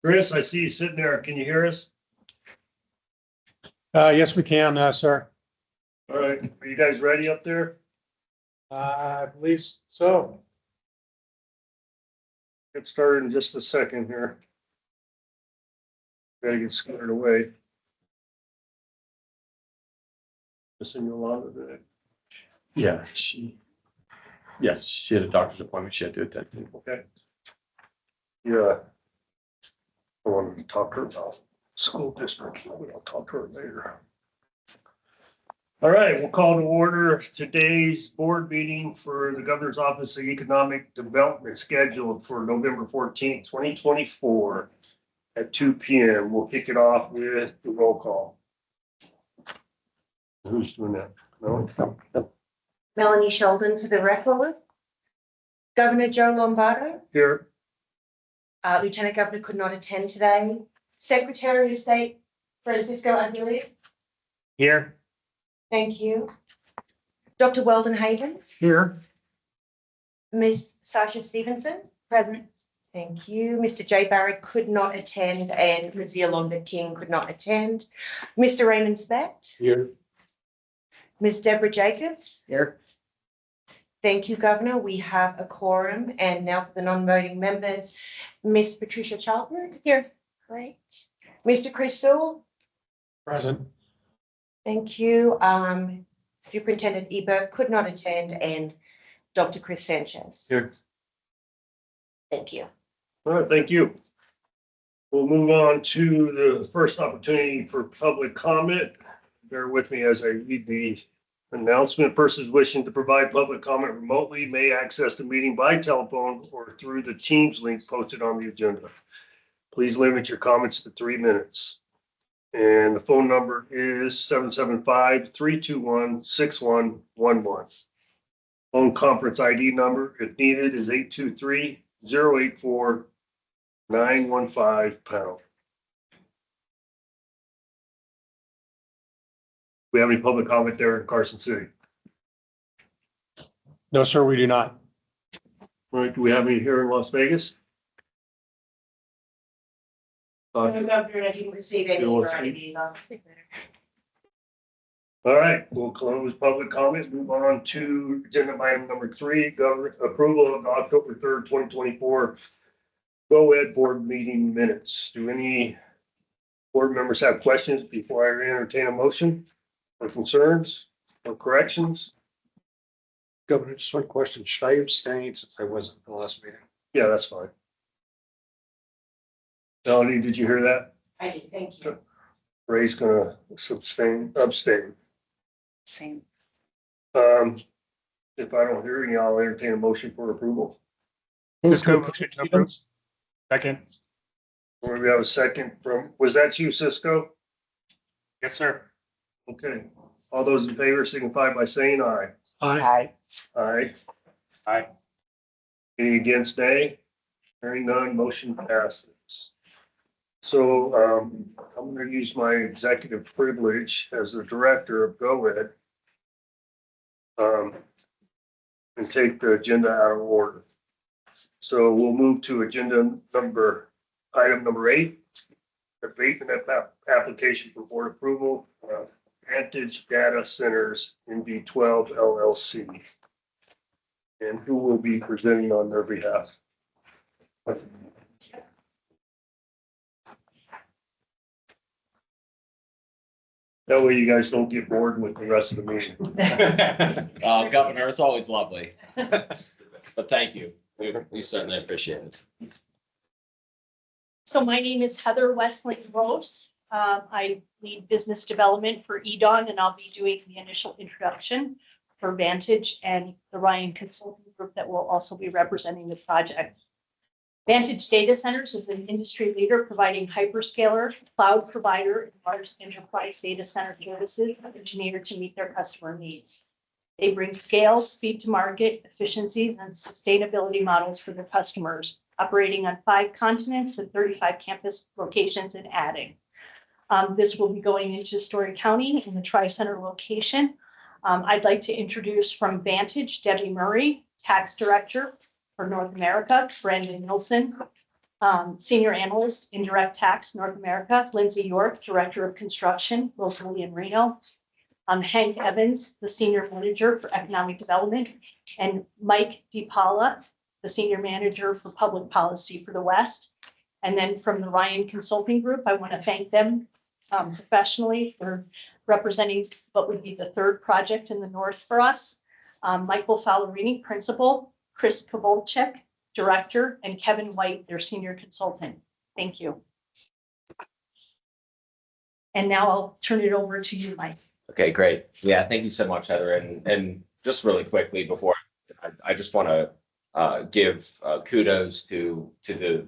Chris, I see you sitting there. Can you hear us? Yes, we can, sir. All right, are you guys ready up there? I believe so. Get started in just a second here. Gotta get scared away. Missing Yolanda today. Yeah, yes, she had a doctor's appointment. She had to attend. Okay. Yeah. I wanted to talk to her about school district. I'll talk to her later. All right, we'll call to order today's board meeting for the Governor's Office of Economic Development scheduled for November 14th, 2024 at 2 p.m. We'll kick it off with the roll call. Who's doing that? No? Melanie Sheldon for the record. Governor Joe Lombardo. Here. Lieutenant Governor could not attend today. Secretary of State Francisco Aguilera. Here. Thank you. Dr. Weldon Havens. Here. Ms. Sasha Stevenson. Present. Thank you. Mr. Jay Barrett could not attend and Ms. Yolanda King could not attend. Mr. Raymond Spect. Here. Ms. Deborah Jacobs. Here. Thank you, Governor. We have a quorum. And now for the non-voting members, Ms. Patricia Charlton. Here. Great. Mr. Chris Sewell. Present. Thank you. Superintendent Eber could not attend and Dr. Chris Sanchez. Here. Thank you. All right, thank you. We'll move on to the first opportunity for public comment. Bear with me as I read the announcement. Persons wishing to provide public comment remotely may access the meeting by telephone or through the Teams link posted on the agenda. Please limit your comments to 3 minutes. And the phone number is 775-321-6111. Phone conference ID number, if needed, is 823-084-915#. We have any public comment there in Carson City? No, sir, we do not. All right, do we have any here in Las Vegas? Governor, I didn't receive any. You want to speak? All right, we'll close public comment, move on to agenda item number 3, government approval of the October 3rd, 2024 GOED board meeting minutes. Do any board members have questions before I entertain a motion or concerns or corrections? Governor, just one question. Should I abstain since I wasn't at the last meeting? Yeah, that's fine. Melanie, did you hear that? I did, thank you. Ray's gonna abstain. Same. If I don't hear any, I'll entertain a motion for approval. Cisco motion to approve. Second. Or we have a second from, was that you, Cisco? Yes, sir. Okay, all those in favor signify by saying aye. Aye. Aye. Aye. Any against nay? Hearing none, motion passes. So I'm gonna use my executive privilege as the director of GOED and take the agenda out of order. So we'll move to item number 8, abatement application for board approval, Vantage Data Centers in V12 LLC. And who will be presenting on their behalf? That way you guys don't get bored with the rest of the meeting. Governor, it's always lovely. But thank you. We certainly appreciate it. So my name is Heather Westling Rose. I lead business development for EDON, and I'll be doing the initial introduction for Vantage and the Ryan Consulting Group that will also be representing the project. Vantage Data Centers is an industry leader providing hyperscaler, cloud provider, and large enterprise data center services engineered to meet their customer needs. They bring scale, speed to market, efficiencies, and sustainability models for their customers, operating on 5 continents and 35 campus locations and adding. This will be going into Story County in the Tri-Center location. I'd like to introduce from Vantage, Debbie Murray, Tax Director for North America, Brandon Nilsson, Senior Analyst, Indirect Tax, North America, Lindsay York, Director of Construction, locally in Reno. Hank Evans, the Senior Manager for Economic Development, and Mike DiPaula, the Senior Manager for Public Policy for the West. And then from the Ryan Consulting Group, I want to thank them professionally for representing what would be the third project in the North for us. Michael Fallerini, Principal, Chris Kovalchek, Director, and Kevin White, their Senior Consultant. Thank you. And now I'll turn it over to you, Mike. Okay, great. Yeah, thank you so much, Heather. And just really quickly before, I just want to give kudos to the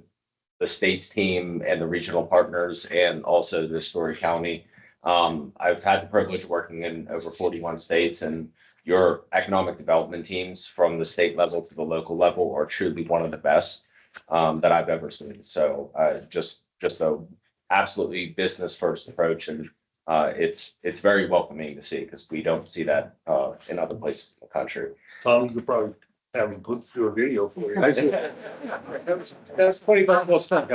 state's team and the regional partners and also the Story County. I've had the privilege of working in over 41 states, and your economic development teams from the state level to the local level are truly one of the best that I've ever seen. So just a absolutely business first approach, and it's very welcoming to see because we don't see that in other places in the country. Tom, you could probably have him put through a video for you. That's 25 more spent.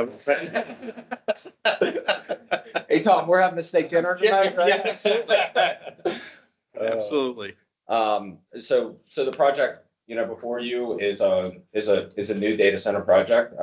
Hey, Tom, we're having a steak dinner tonight, right? absolutely. Absolutely. So the project, before you is a new data center project.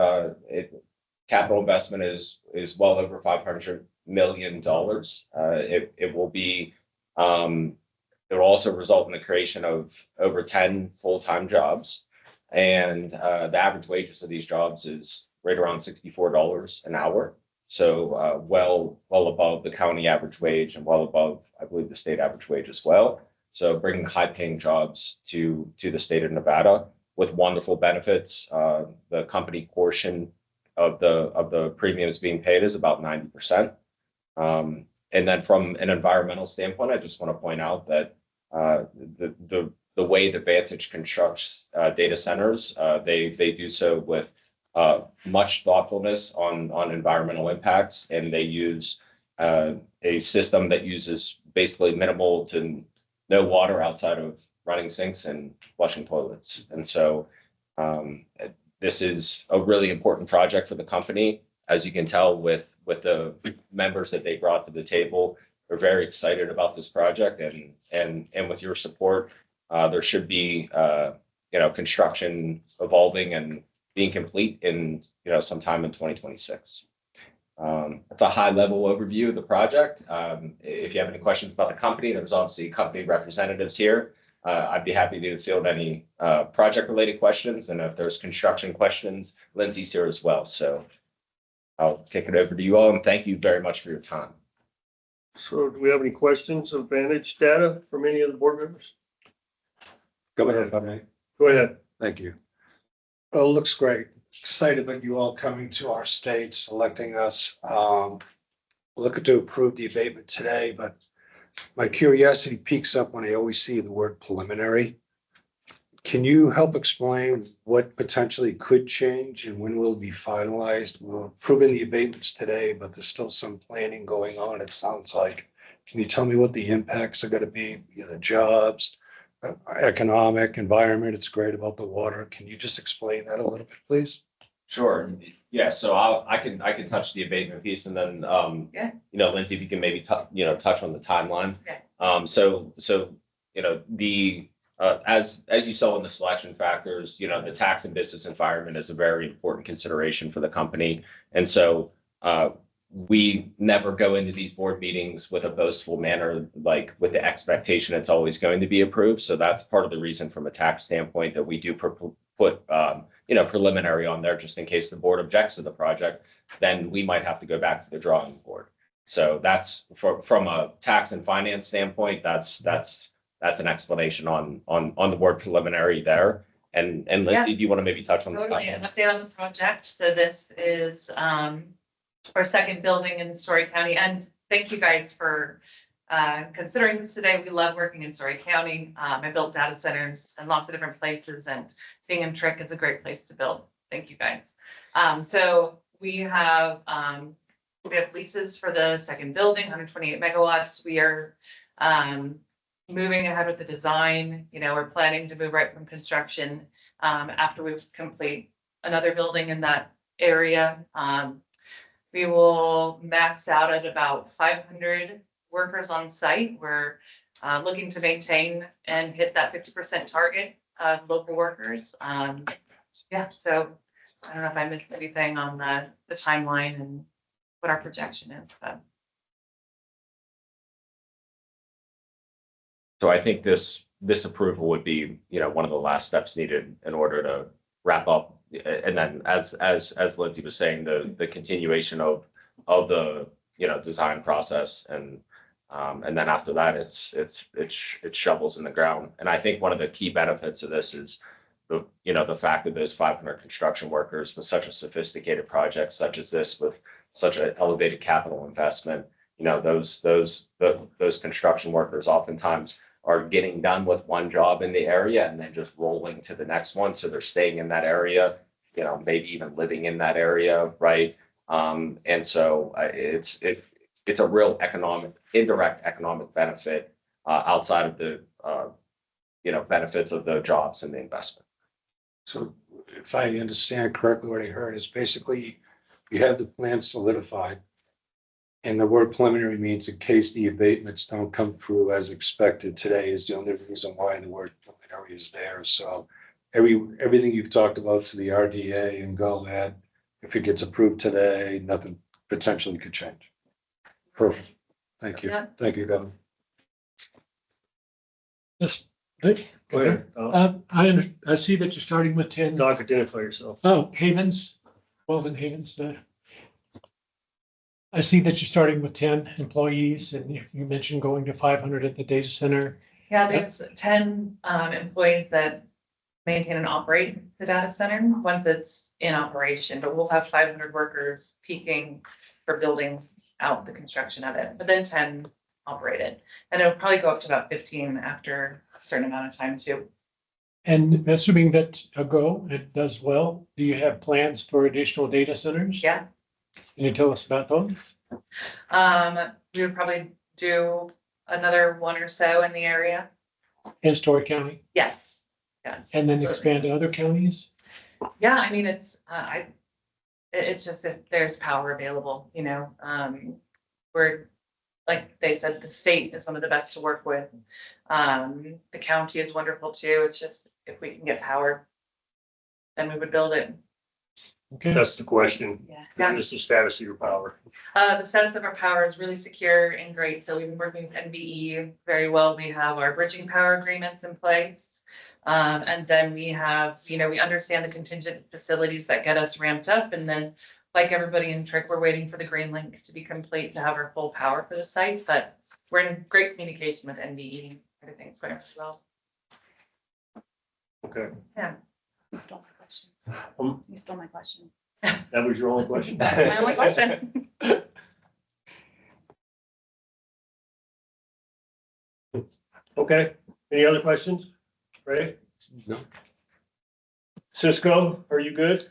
Capital investment is well over $500 million. It will be, it will also result in the creation of over 10 full-time jobs. And the average wages of these jobs is right around $64 an hour. So well above the county average wage and well above, I believe, the state average wage as well. So bringing high-paying jobs to the state of Nevada with wonderful benefits. The company portion of the premiums being paid is about 90%. And then from an environmental standpoint, I just want to point out that the way that Vantage constructs data centers, they do so with much thoughtfulness on environmental impacts, and they use a system that uses basically minimal to no water outside of running sinks and flushing toilets. And so this is a really important project for the company. As you can tell with the members that they brought to the table, they're very excited about this project, and with your support, there should be construction evolving and being complete in sometime in 2026. It's a high level overview of the project. If you have any questions about the company, there's obviously company representatives here. I'd be happy to field any project related questions, and if there's construction questions, Lindsay's here as well. So I'll kick it over to you all, and thank you very much for your time. So do we have any questions of Vantage data from any of the board members? Go ahead, if I may. Go ahead. Thank you. Well, it looks great. Excited about you all coming to our state, selecting us. Looking to approve the abatement today, but my curiosity peaks up when I always see the word preliminary. Can you help explain what potentially could change and when will it be finalized? We're approving the abatements today, but there's still some planning going on, it sounds like. Can you tell me what the impacts are going to be, the jobs, economic, environment? It's great about the water. Can you just explain that a little bit, please? Sure. Yeah. So I can touch the abatement piece, and then Lindsay, if you can maybe touch on the timeline. Okay. So as you saw in the selection factors, the tax and business environment is a very important consideration for the company, and so we never go into these board meetings with a boastful manner, like with the expectation it's always going to be approved. So that's part of the reason from a tax standpoint that we do put preliminary on there, just in case the board objects to the project, then we might have to go back to the drawing board. So that's from a tax and finance standpoint, that's an explanation on the word preliminary there. And Lindsay, do you want to maybe touch on Totally, an update on the project. So this is our second building in Story County, and thank you guys for considering this today. We love working in Story County. I built data centers in lots of different places, and being in Trick is a great place to build. Thank you guys. So we have leases for the second building, 128 megawatts. We are moving ahead with the design. We're planning to move right from construction after we complete another building in that area. We will max out at about 500 workers on site. We're looking to maintain and hit that 50% target of local workers. Yeah, so I don't know if I missed anything on the timeline and what our projection is, but. So I think this approval would be, one of the last steps needed in order to wrap up. And then as Lindsay was saying, the continuation of the, design process and then after that, it's shovels in the ground. And I think one of the key benefits of this is the fact that those 500 construction workers with such a sophisticated project such as this, with such an elevated capital investment, those construction workers oftentimes are getting done with one job in the area and then just rolling to the next one. So they're staying in that area, maybe even living in that area, right? And so it's a real indirect economic benefit outside of the benefits of the jobs and the investment. So if I understand correctly, what I heard is basically you have the plan solidified. And the word preliminary means in case the abatements don't come through as expected today is the only reason why the word preliminary is there. So everything you've talked about to the RDA and GOED, if it gets approved today, nothing potentially could change. Perfect. Thank you. Yeah. Thank you, Governor. Yes. Go ahead. I see that you're starting with 10. Doc, identify yourself. Oh, Havens, Welvin Havens. I see that you're starting with 10 employees and you mentioned going to 500 at the data center. Yeah, there's 10 employees that maintain and operate the data center once it's in operation, but we'll have 500 workers peaking for building out the construction of it, but then 10 operate it. And it'll probably go up to about 15 after a certain amount of time too. And assuming that it does well, do you have plans for additional data centers? Yeah. Can you tell us about those? We would probably do another one or so in the area. In Story County? Yes. Yes. And then absolutely. expand to other counties? Yeah, I mean, it's just if there's power available, we're, like they said, the state is one of the best to work with. The county is wonderful too. It's just, if we can get power, then we would build it. Okay. That's the question. Yeah. Just the status of your power. The status of our power is really secure and great. So we've been working with NVE very well. We have our bridging power agreements in place. And then we have, we understand the contingent facilities that get us ramped up. And then like everybody in Trick, we're waiting for the green link to be complete to have our full power for the site, but we're in great communication with NVE. Everything's going really well. Okay. Yeah. You stole my question. Um, You stole my question. That was your only question? My only question. Okay, any other questions? Ray? No. Cisco, are you good?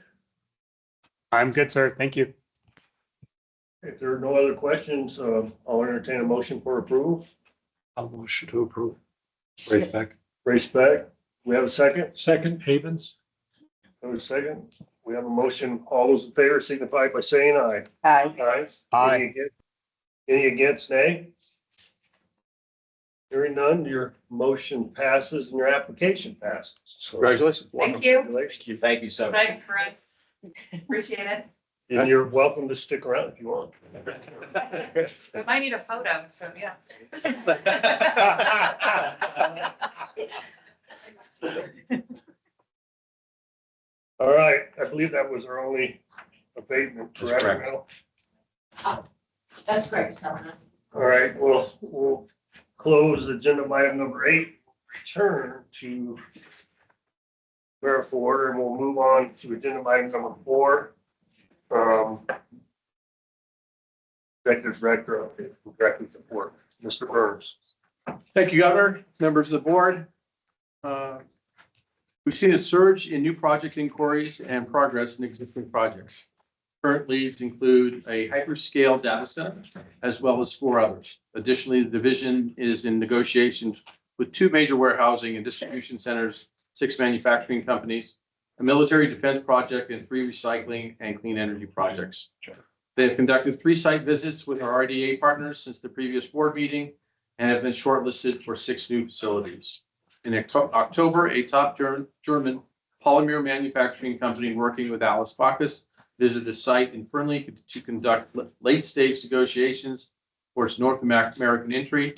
I'm good, sir. Thank you. If there are no other questions, I'll entertain a motion for approval. I'll motion to approve. Right back. Race back. We have a second? Second, Havens. Have a second? We have a motion. All those in favor signify by saying aye. Aye. Aye. Any against, nay? Hearing none, your motion passes and your application passes. So, Congratulations. Thank you. congratulations. Thank you so much. Right for us. Appreciate it. And you're welcome to stick around if you want. We might need a photo, so yeah. All right, I believe that was our only abatement, That's correct? correct. Mel? That's correct. All right, we'll close agenda item number 8, return to clerical order, and we'll move on to agenda item number 4. Executive Director of Director's Report, Mr. Burns. Thank you, Governor, members of the board. We've seen a surge in new project inquiries and progress in existing projects. Current leads include a hyperscale data center, as well as 4 others. Additionally, the division is in negotiations with 2 major warehousing and distribution centers, 6 manufacturing companies, a military defense project, and 3 recycling and clean energy projects. They have conducted 3 site visits with our RDA partners since the previous board meeting and have been shortlisted for 6 new facilities. In October, a top German polymer manufacturing company working with Alice Bacchus visited the site in Fernley to conduct late-stage negotiations for its North American entry.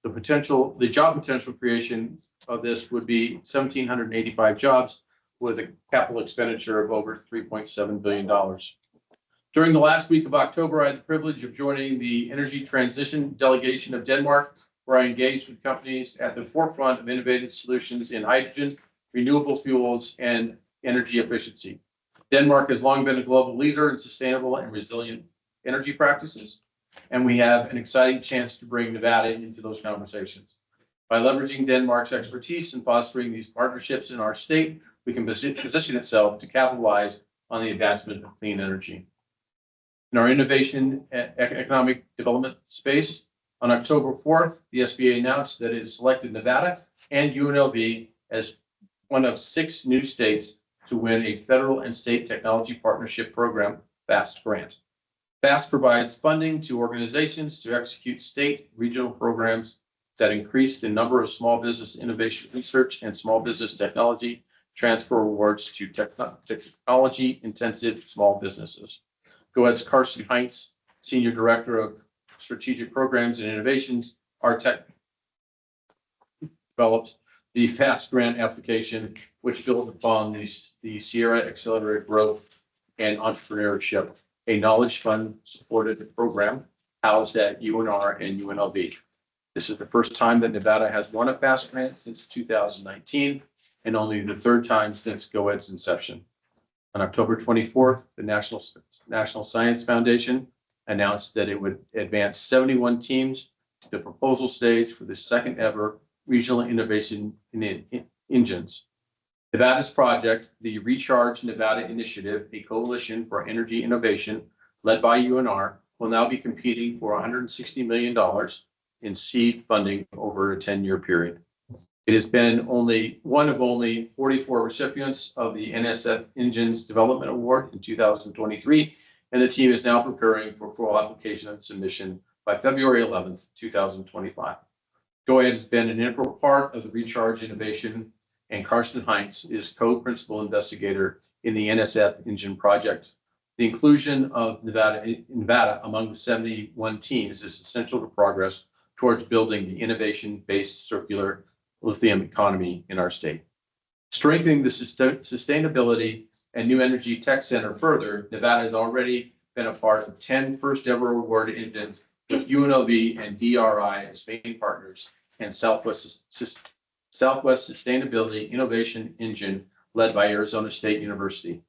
The job potential creation of this would be 1,785 jobs with a capital expenditure of over $3.7 billion. During the last week of October, I had the privilege of joining the Energy Transition Delegation of Denmark, where I engaged with companies at the forefront of innovative solutions in hydrogen, renewable fuels, and energy efficiency. Denmark has long been a global leader in sustainable and resilient energy practices, and we have an exciting chance to bring Nevada into those conversations. By leveraging Denmark's expertise and fostering these partnerships in our state, we can position itself to capitalize on the advancement of clean energy. In our innovation economic development space, on October 4th, the SBA announced that it has selected Nevada and UNLV as one of 6 new states to win a federal and state technology partnership program, FAST grant. FAST provides funding to organizations to execute state regional programs that increase the number of small business innovation research and small business technology transfer awards to technology intensive small businesses. GOED's Carson Heinz, Senior Director of Strategic Programs and Innovations, developed the FAST grant application, which builds upon the Sierra Accelerator Growth and Entrepreneurship, a knowledge fund supported program housed at UNR and UNLV. This is the first time that Nevada has won a FAST grant since 2019, and only the 3rd time since GOED's inception. On October 24th, the National Science Foundation announced that it would advance 71 teams to the proposal stage for the 2nd ever Regional Innovation Engines. Nevada's project, the Recharge Nevada Initiative, a coalition for energy innovation led by UNR, will now be competing for $160 million in seed funding over a 10-year period. It has been one of only 44 recipients of the NSF Engines Development Award in 2023, and the team is now preparing for full application and submission by February 11th, 2025. GOED has been an integral part of the Recharge Innovation, and Carsten Heinz is co-principal investigator in the NSF Engine project. The inclusion of Nevada among the 71 teams is essential to progress towards building the innovation-based circular lithium economy in our state. Strengthening the sustainability and new energy tech center further, Nevada has already been a part of 10 first ever award engines with UNLV and DRI as main partners, and Southwest Sustainability Innovation Engine led by Arizona State University.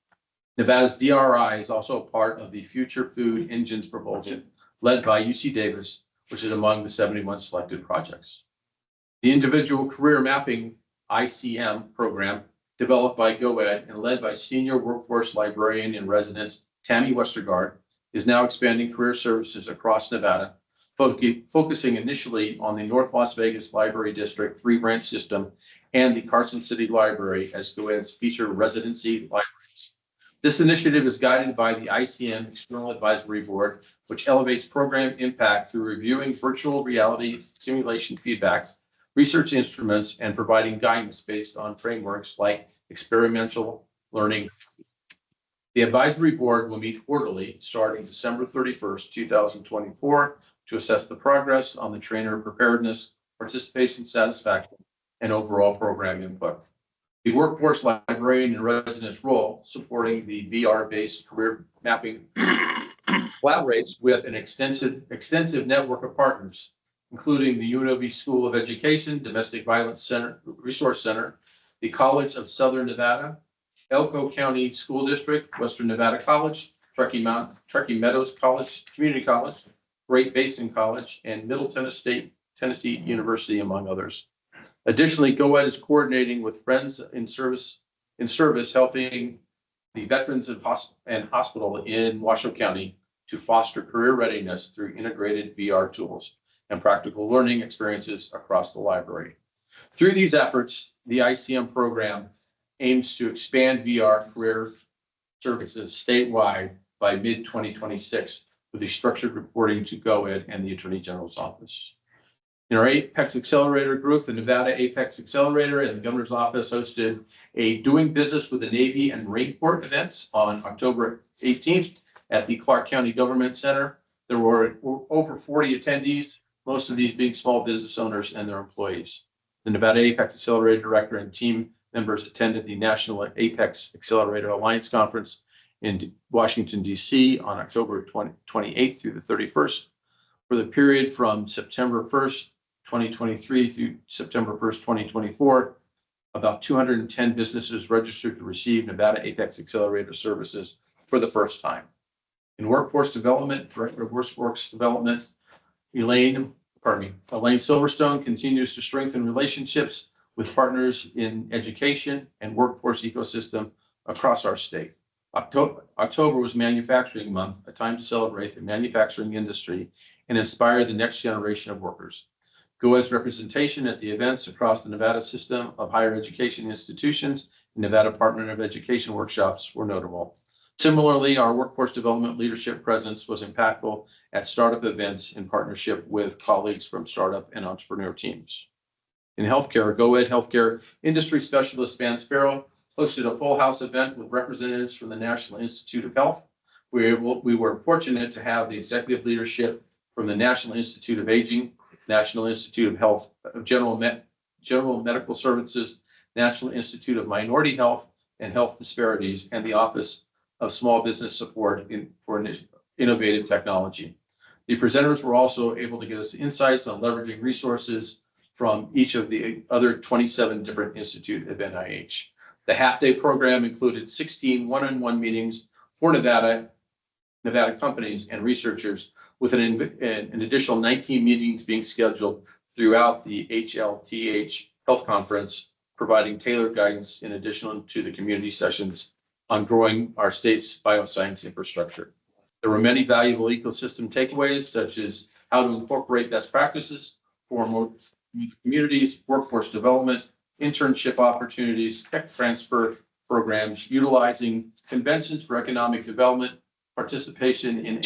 Nevada's DRI is also a part of the Future Food Engines proposal led by UC Davis, which is among the 71 selected projects. The Individual Career Mapping ICM program, developed by GOED and led by Senior Workforce Librarian in Residence Tammy Westergaard, is now expanding career services across Nevada, focusing initially on the North Las Vegas Library District 3-branch system and the Carson City Library as GOED's feature residency libraries. This initiative is guided by the ICM External Advisory Board, which elevates program impact through reviewing virtual reality simulation feedback, research instruments, and providing guidance based on frameworks like experiential learning. The advisory board will meet quarterly starting December 31st, 2024 to assess the progress on the trainer preparedness, participation satisfaction, and overall program input. The workforce librarian in residence role supporting the VR-based career mapping collaborates with an extensive network of partners, including the UNLV School of Education, Domestic Violence Center, Resource Center, the College of Southern Nevada, Elko County School District, Western Nevada College, Truckee Meadows College, Community College, Great Basin College, and Middle Tennessee University, among others. Additionally, GOED is coordinating with Friends in Service, helping the Veterans and Hospital in Washoe County to foster career readiness through integrated VR tools and practical learning experiences across the library. Through these efforts, the ICM program aims to expand VR career services statewide by mid-2026 with a structured reporting to GOED and the Attorney General's office. In our Apex Accelerator group, the Nevada Apex Accelerator and the Governor's Office hosted a Doing Business with the Navy and Marine Corps events on October 18th at the Clark County Government Center. There were over 40 attendees, most of these being small business owners and their employees. The Nevada Apex Accelerator Director and team members attended the National Apex Accelerator Alliance Conference in Washington, D.C. on October 28th through the 31st. For the period from September 1st, 2023 through September 1st, 2024, about 210 businesses registered to receive Nevada Apex Accelerator services for the first time. In workforce development, Director of Workforce Development, Elaine Silverstone continues to strengthen relationships with partners in education and workforce ecosystem across our state. October was Manufacturing Month, a time to celebrate the manufacturing industry and inspire the next generation of workers. GOED's representation at the events across the Nevada system of higher education institutions and Nevada Department of Education workshops were notable. Similarly, our workforce development leadership presence was impactful at startup events in partnership with colleagues from startup and entrepreneur teams. In healthcare, GOED Healthcare Industry Specialist Van Sparrow hosted a full house event with representatives from the National Institute of Health. We were fortunate to have the executive leadership from the National Institute of Aging, National Institute of Health, General Medical Services, National Institute of Minority Health and Health Disparities, and the Office of Small Business Support for Innovative Technology. The presenters were also able to give us insights on leveraging resources from each of the other 27 different institutes of NIH. The half-day program included 16 one-on-one meetings for Nevada companies and researchers, with an additional 19 meetings being scheduled throughout the HLTH Health Conference, providing tailored guidance in addition to the community sessions on growing our state's bioscience infrastructure. There were many valuable ecosystem takeaways, such as how to incorporate best practices for more communities, workforce development, internship opportunities, tech transfer programs, utilizing conventions for economic development, participation in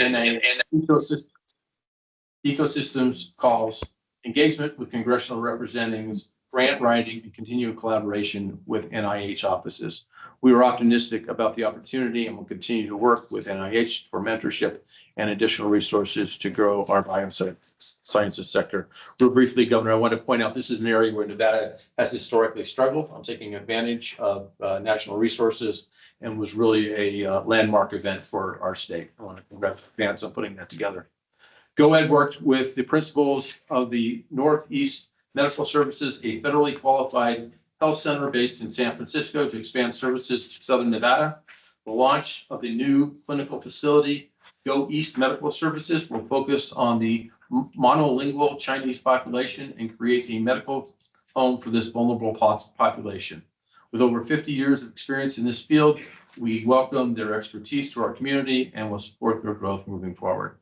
ecosystems calls, engagement with congressional representatives, grant writing, and continued collaboration with NIH offices. We were optimistic about the opportunity and will continue to work with NIH for mentorship and additional resources to grow our biosciences sector. Real briefly, Governor, I want to point out this is an area where Nevada has historically struggled on taking advantage of national resources and was really a landmark event for our state. I want to congratulate Vance on putting that together. GOED worked with the principals of the Northeast Medical Services, a federally qualified health center based in San Francisco, to expand services to Southern Nevada. The launch of the new clinical facility, Go East Medical Services, will focus on the monolingual Chinese population and create a medical home for this vulnerable population. With over 50 years of experience in this field, we welcome their expertise to our community and will support their growth moving forward.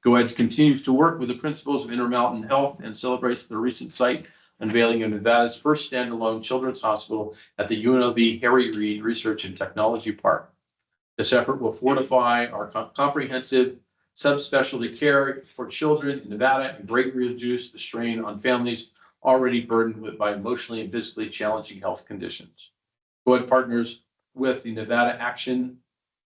GOED continues to work with the principals of Intermountain Health and celebrates the recent site unveiling of Nevada's first standalone children's hospital at the UNLV Harry Reid Research and Technology Park. This effort will fortify our comprehensive subspecialty care for children in Nevada and greatly reduce the strain on families already burdened by emotionally and physically challenging health conditions. GOED partners with the Nevada Action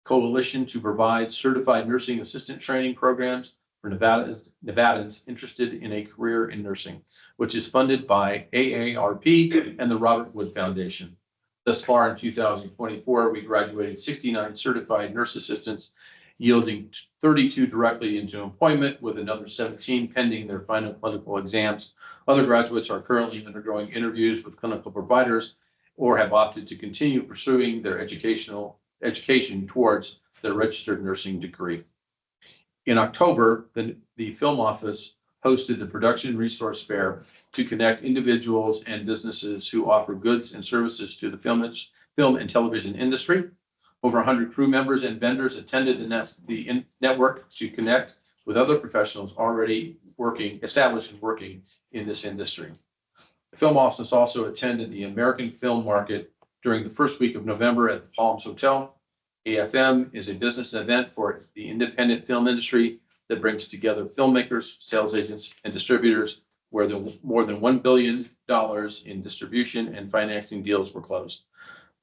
Coalition to provide certified nursing assistant training programs for Nevadans interested in a career in nursing, which is funded by AARP and the Robert Wood Foundation. Thus far in 2024, we graduated 69 certified nurse assistants, yielding 32 directly into employment, with another 17 pending their final clinical exams. Other graduates are currently undergoing interviews with clinical providers or have opted to continue pursuing their education towards their registered nursing degree. In October, the Film Office hosted the Production Resource Fair to connect individuals and businesses who offer goods and services to the film and television industry. Over 100 crew members and vendors attended the network to connect with other professionals already established and working in this industry. The Film Office also attended the American Film Market during the first week of November at the Palms Hotel. AFM is a business event for the independent film industry that brings together filmmakers, sales agents, and distributors, where more than $1 billion in distribution and financing deals were closed.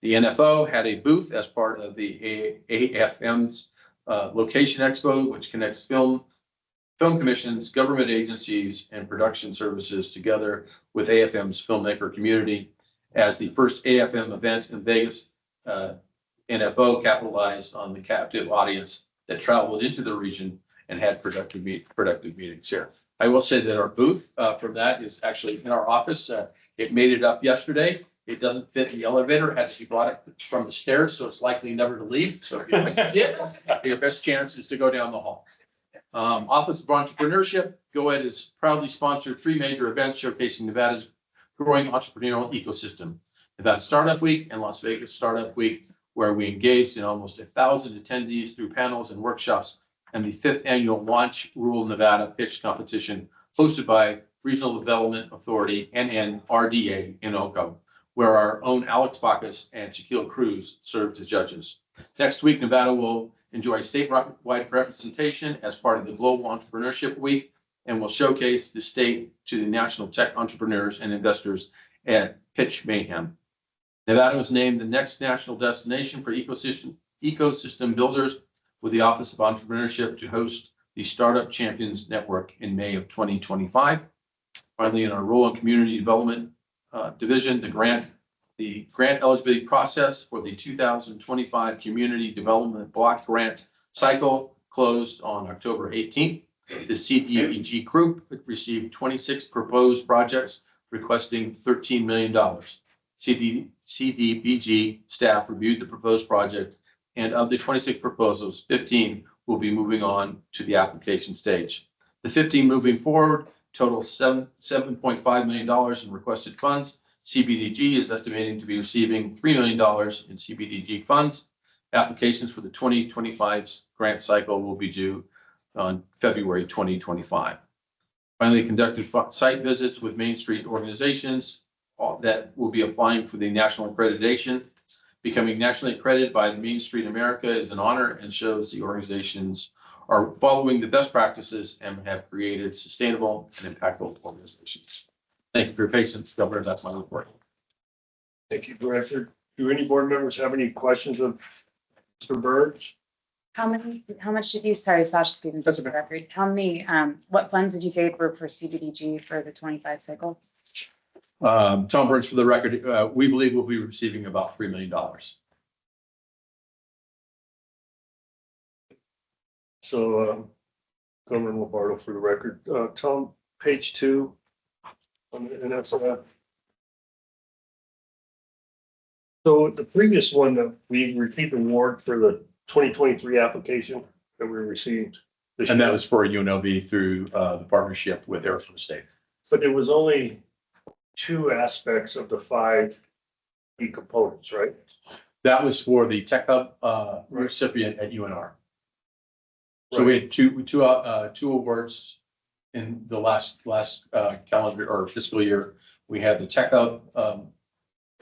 The NFO had a booth as part of the AFM's Location Expo, which connects film commissions, government agencies, and production services together with AFM's filmmaker community. As the first AFM event in Vegas, NFO capitalized on the captive audience that traveled into the region and had productive meetings here. I will say that our booth from that is actually in our office. It made it up yesterday. It doesn't fit in the elevator. It has to be brought from the stairs, so it's likely never to leave. So if you'd like to see it, your best chance is to go down the hall. Office of Entrepreneurship, GOED has proudly sponsored 3 major events showcasing Nevada's growing entrepreneurial ecosystem. Nevada Startup Week and Las Vegas Startup Week, where we engaged in almost 1,000 attendees through panels and workshops, and the 5th annual Launch Rural Nevada Pitch Competition hosted by Regional Development Authority and RDA in Oco, where our own Alex Bacchus and Shaquille Cruz served as judges. Next week, Nevada will enjoy statewide representation as part of the Global Entrepreneurship Week, and will showcase the state to the national tech entrepreneurs and investors at Pitch Mayhem. Nevada was named the next national destination for ecosystem builders, with the Office of Entrepreneurship to host the Startup Champions Network in May of 2025. Finally, in our Rural and Community Development Division, the grant eligibility process for the 2025 Community Development Block Grant cycle closed on October 18th. The CDBG group received 26 proposed projects requesting $13 million. CDBG staff reviewed the proposed projects, and of the 26 proposals, 15 will be moving on to the application stage. The 15 moving forward total $7.5 million in requested funds. CBDG is estimating to be receiving $3 million in CBDG funds. Applications for the 2025 grant cycle will be due on February 2025. Finally, conducted site visits with Main Street organizations that will be applying for the national accreditation. Becoming nationally accredited by the Main Street America is an honor and shows the organizations are following the best practices and have created sustainable and impactful organizations. Thank you for your patience, Governor. That's my report. Thank you, Director. Do any board members have any questions of Mr. Burns? How much did you, sorry, Sasha Stevens, That's for the record. How many, what funds did you say were for CDBG for the 25 cycle? Tom Burns, for the record, we believe we'll be receiving about $3 million. So, Governor Lombardo, for the record, Tom, page 2 on the NSF. So the previous one that we received award for the 2023 application that we received. And that was for UNLV through the partnership with Arizona State. But there was only 2 aspects of the 5 key components, right? That was for the Tech Hub recipient at UNR. So we had two awards in the last calendar or fiscal year. We had the Tech Hub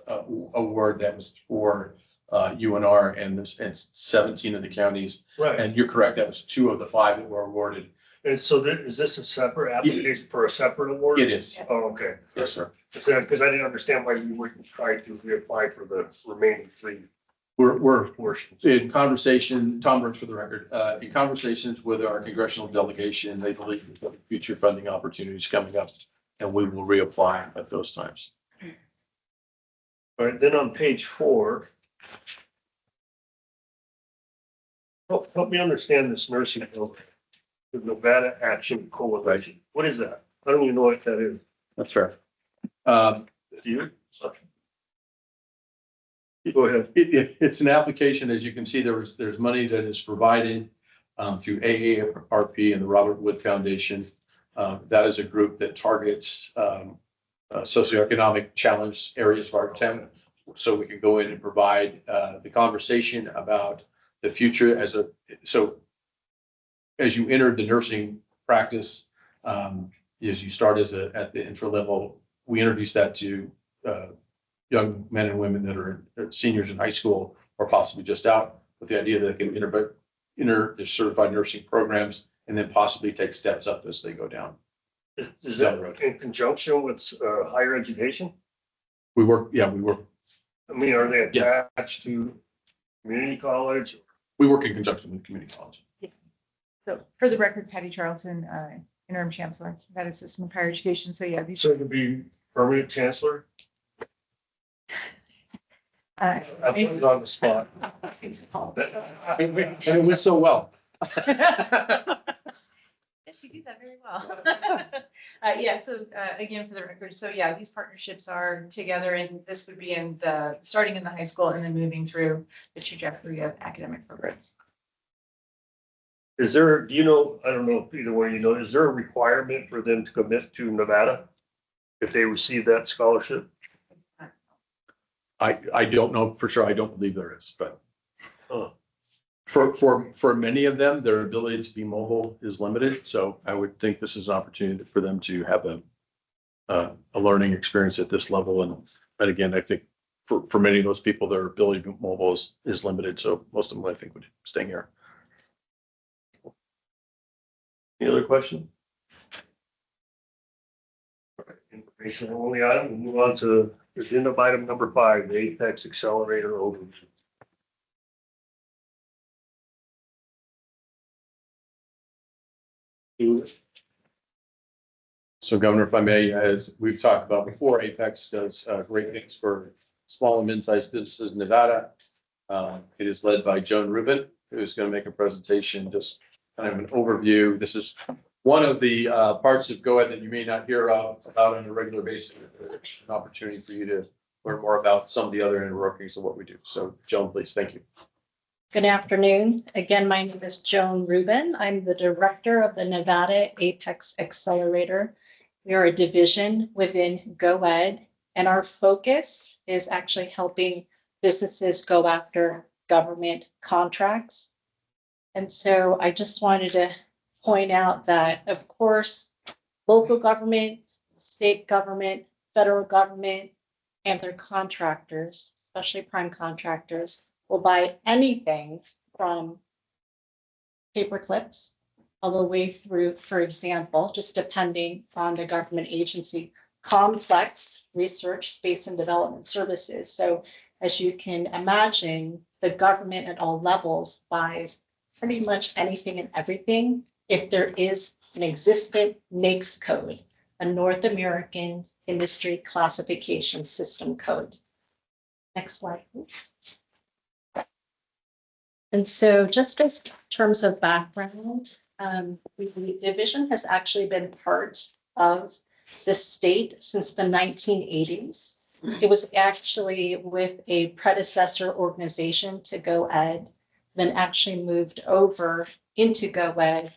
award that was for UNR and 17 of the counties. Right. And you're correct, that was 2 of the 5 that were awarded. And so is this a separate application for a separate award? It is. Oh, okay. Yes, sir. Because I didn't understand why you wouldn't try to reapply for the remaining 3 We're portions. in conversation, Tom Burns for the record, in conversations with our congressional delegation, they believe there's future funding opportunities coming up, and we will reapply at those times. All right, then on page 4. Help me understand this nursing home, the Nevada Action Coalition. What is that? I don't even know what that is. That's fair. Do you? Go ahead. It's an application, as you can see, there's money that is provided through AARP and the Robert Wood Foundation. That is a group that targets socioeconomic challenged areas of our town. So we can go in and provide the conversation about the future as you enter the nursing practice, as you start at the intro level, we introduce that to young men and women that are seniors in high school or possibly just out, with the idea that they can enter the certified nursing programs and then possibly take steps up as they go down. Is that in conjunction with higher education? We work. I mean, are they Yeah. attached to community college? We work in conjunction with community college. So for the record, Patty Charlton, interim chancellor, Nevada System of Higher Education. So yeah, these. So it could be permanent chancellor? I put it on the spot. And it went so well. Yes, you do that very well. Yeah, so again, for the record, so yeah, these partnerships are together and this would be starting in the high school and then moving through the trajectory of academic programs. Is there, do you know, I don't know if either one of you know, is there a requirement for them to commit to Nevada if they receive that scholarship? I don't know for sure. I don't believe there is, but Oh, for many of them, their ability to be mobile is limited. So I would think this is an opportunity for them to have a learning experience at this level. And again, I think for many of those people, their ability to be mobile is limited. So most of them, I think, would stay here. any other question? All right, information only item, we'll move on to agenda item number 5, the Apex Accelerator overview. So Governor, if I may, as we've talked about before, Apex does great things for small and mid-sized businesses in Nevada. It is led by Joan Ruben, who's going to make a presentation, just kind of an overview. This is one of the parts of GOED that you may not hear about on a regular basis. An opportunity for you to learn more about some of the other inner workings of what we do. So Joan, please, thank you. Good afternoon. Again, my name is Joan Ruben. I'm the director of the Nevada Apex Accelerator. We are a division within GOED, and our focus is actually helping businesses go after government contracts. And so I just wanted to point out that, of course, local government, state government, federal government, and their contractors, especially prime contractors, will buy anything from paper clips all the way through, for example, just depending on the government agency, complex research, space and development services. So as you can imagine, the government at all levels buys pretty much anything and everything if there is an existent NAICS code, a North American Industry Classification System code. Next slide, please. And so just as terms of background, the division has actually been part of the state since the 1980s. It was actually with a predecessor organization to GOED, then actually moved over into GOED,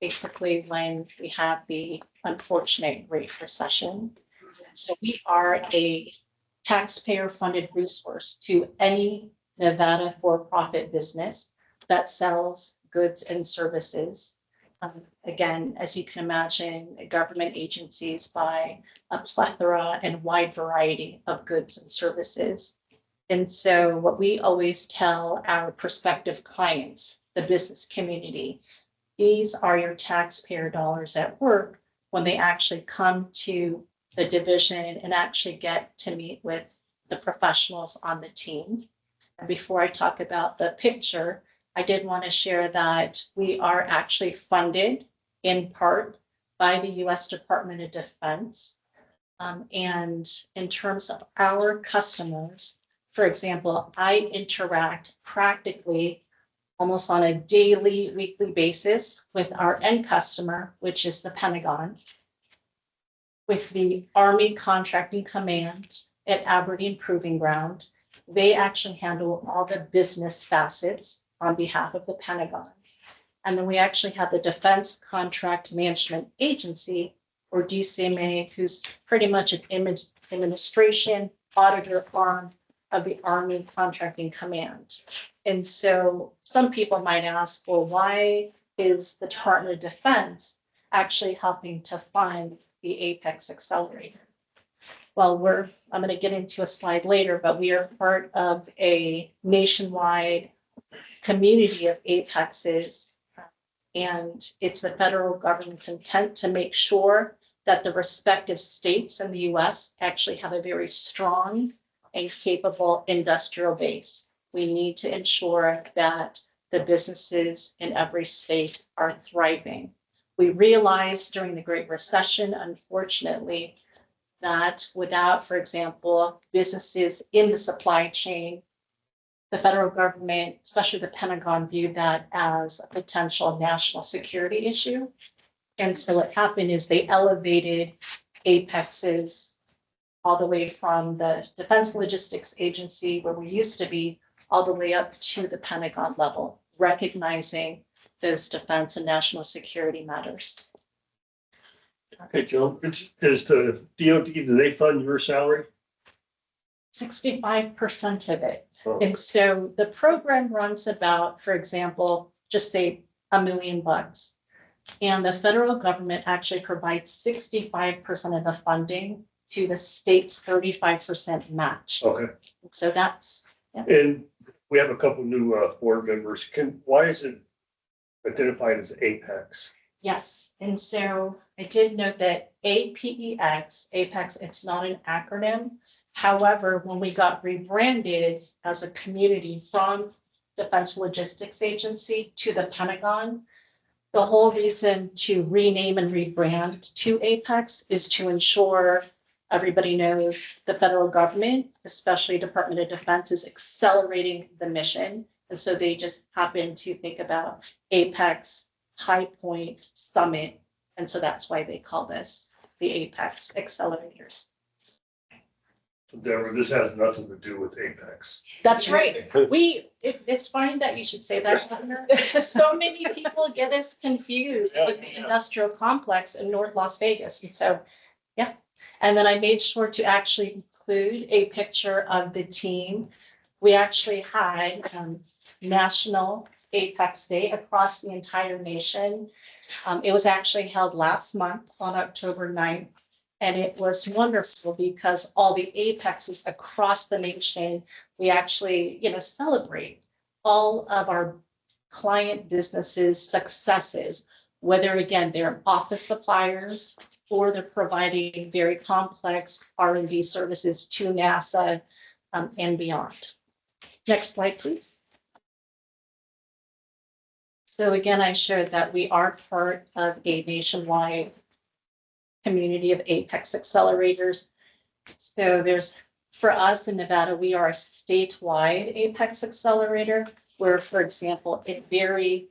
basically when we had the unfortunate Great Recession. So we are a taxpayer-funded resource to any Nevada for-profit business that sells goods and services. Again, as you can imagine, government agencies buy a plethora and wide variety of goods and services. And so what we always tell our prospective clients, the business community, these are your taxpayer dollars at work when they actually come to the division and actually get to meet with the professionals on the team. Before I talk about the picture, I did want to share that we are actually funded in part by the U.S. Department of Defense. And in terms of our customers, for example, I interact practically almost on a daily, weekly basis with our end customer, which is the Pentagon, with the Army Contracting Command at Aberdeen Proving Ground. They actually handle all the business facets on behalf of the Pentagon. And then we actually have the Defense Contract Management Agency, or DCMA, who's pretty much an administration auditor arm of the Army Contracting Command. And so some people might ask, well, why is the Department of Defense actually helping to fund the Apex Accelerator? well, I'm going to get into a slide later, but we are part of a nationwide community of apexes. And it's the federal government's intent to make sure that the respective states in the US actually have a very strong and capable industrial base. We need to ensure that the businesses in every state are thriving. We realized during the Great Recession, unfortunately, that without, for example, businesses in the supply chain, the federal government, especially the Pentagon, viewed that as a potential national security issue. And so what happened is they elevated apexes all the way from the Defense Logistics Agency, where we used to be, all the way up to the Pentagon level, recognizing those defense and national security matters. Hey, Joan, is the DOD, do they fund your salary? 65% of it. Oh. And so the program runs about, for example, just say $1 million. And the federal government actually provides 65% of the funding to the state's 35% match. Okay. So that's, And we have a couple new board members. Why is it identified as Apex? yes. And so I did note that APEX, Apex, it's not an acronym. However, when we got rebranded as a community from Defense Logistics Agency to the Pentagon, the whole reason to rename and rebrand to Apex is to ensure everybody knows the federal government, especially Department of Defense, is accelerating the mission. And so they just happen to think about Apex, High Point, Summit. And so that's why they call this the Apex Accelerators. Deborah, this has nothing to do with Apex. That's right. It's funny that you should say that, Governor, because so many people get us confused with the industrial complex in North Las Vegas. And so, yeah. And then I made sure to actually include a picture of the team. We actually had National Apex Day across the entire nation. It was actually held last month on October 9th. And it was wonderful because all the apexes across the nation, we actually, celebrate all of our client businesses' successes, whether again, they're office suppliers or they're providing very complex R&D services to NASA and beyond. Next slide, please. So again, I showed that we are part of a nationwide community of Apex accelerators. So for us in Nevada, we are a statewide Apex accelerator where, for example, in very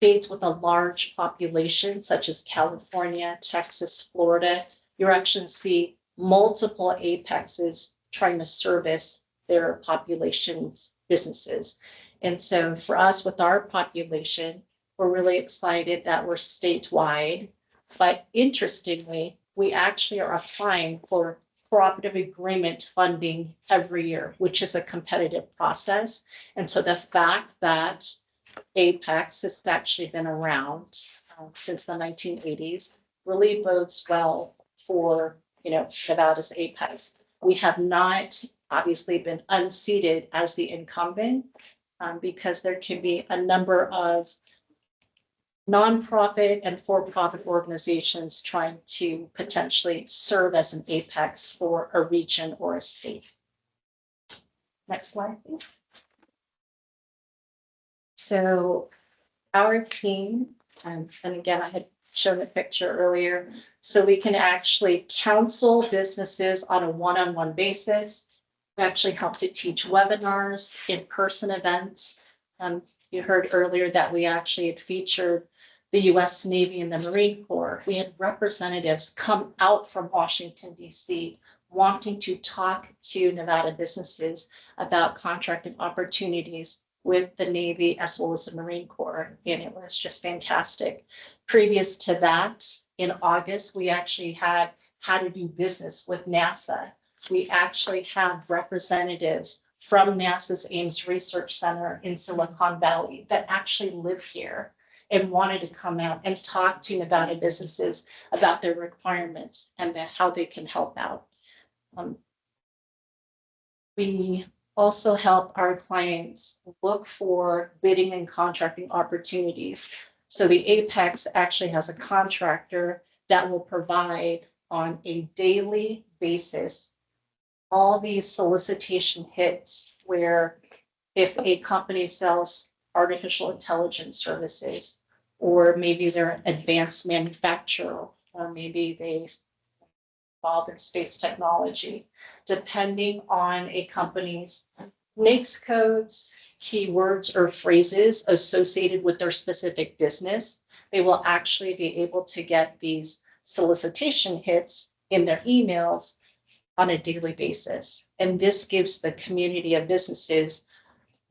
states with a large population, such as California, Texas, Florida, you actually see multiple Apexes trying to service their population's businesses. And so for us with our population, we're really excited that we're statewide. But interestingly, we actually are applying for cooperative agreement funding every year, which is a competitive process. And so the fact that Apex has actually been around since the 1980s really bodes well for, Nevada's Apex. We have not obviously been unseated as the incumbent because there can be a number of nonprofit and for-profit organizations trying to potentially serve as an apex for a region or a state. Next slide, please. So our team, and again, I had shown a picture earlier, so we can actually counsel businesses on a one-on-one basis. We actually help to teach webinars, in-person events. You heard earlier that we actually had featured the US Navy and the Marine Corps. We had representatives come out from Washington, D.C., wanting to talk to Nevada businesses about contracting opportunities with the Navy as well as the Marine Corps. And it was just fantastic. Previous to that, in August, we actually had how to do business with NASA. We actually have representatives from NASA's Ames Research Center in Silicon Valley that actually live here. and wanted to come out and talk to Nevada businesses about their requirements and how they can help out. We also help our clients look for bidding and contracting opportunities. So the Apex actually has a contractor that will provide on a daily basis all these solicitation hits where if a company sells artificial intelligence services, or maybe they're an advanced manufacturer, or maybe they involved in space technology, depending on a company's NAICS codes, keywords, or phrases associated with their specific business, they will actually be able to get these solicitation hits in their emails on a daily basis. And this gives the community of businesses,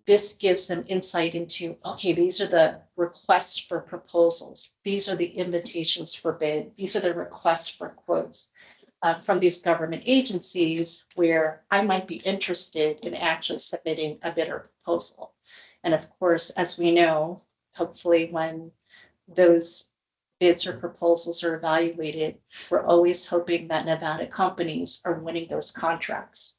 this gives them insight into, okay, these are the requests for proposals. These are the invitations for bid. These are the requests for quotes from these government agencies where I might be interested in actually submitting a bid or proposal. And of course, as we know, hopefully when those bids or proposals are evaluated, we're always hoping that Nevada companies are winning those contracts.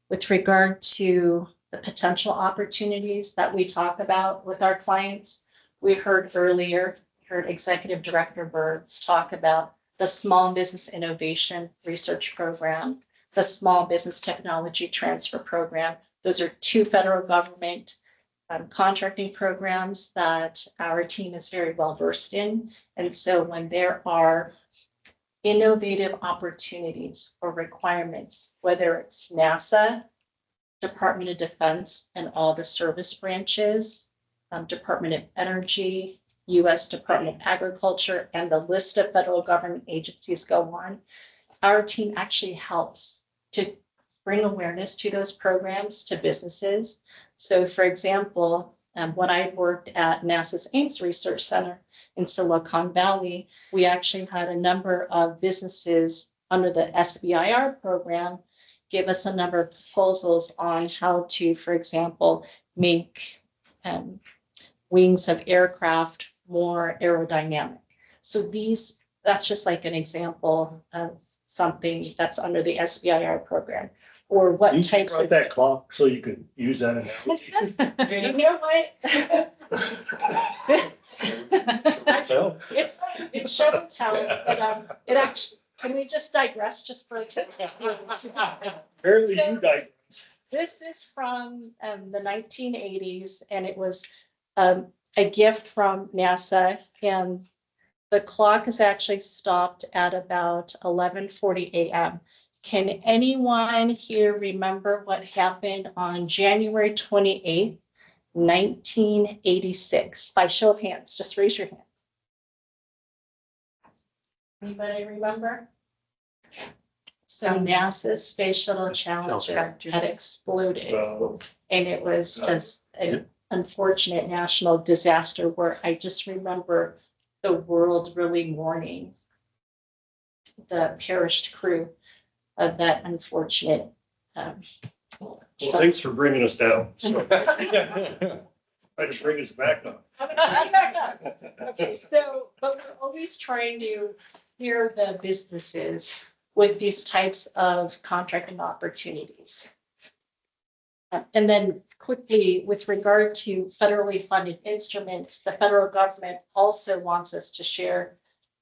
With regard to the potential opportunities that we talk about with our clients, we heard earlier, Executive Director Birds talk about the Small Business Innovation Research Program, the Small Business Technology Transfer Program. Those are two federal government contracting programs that our team is very well versed in. And so when there are innovative opportunities or requirements, whether it's NASA, Department of Defense and all the service branches, Department of Energy, U.S. Department of Agriculture, and the list of federal government agencies go on, our team actually helps to bring awareness to those programs to businesses. So for example, when I worked at NASA's Ames Research Center in Silicon Valley, we actually had a number of businesses under the SBIR program give us a number of proposals on how to, for example, make wings of aircraft more aerodynamic. So that's just like an example of something that's under the SBIR program. Or what You types brought of. that clock so you could use that analogy. You know what? It's show and tell, but it actually, can we just digress just for a second? Apparently So- you died. This is from the 1980s, and it was a gift from NASA, and the clock is actually stopped at about 11:40 a.m. Can anyone here remember what happened on January 28th, 1986? By show of hands, just raise your hand. Anybody remember? So NASA's Space Shuttle Challenger had exploded, and it was just an unfortunate national disaster where I just remember the world really mourning the perished crew of that unfortunate. Well, thanks for bringing us down. So, try to bring us back up. Okay, so, but we're always trying to hear the businesses with these types of contracting opportunities. And then quickly, with regard to federally funded instruments, the federal government also wants us to share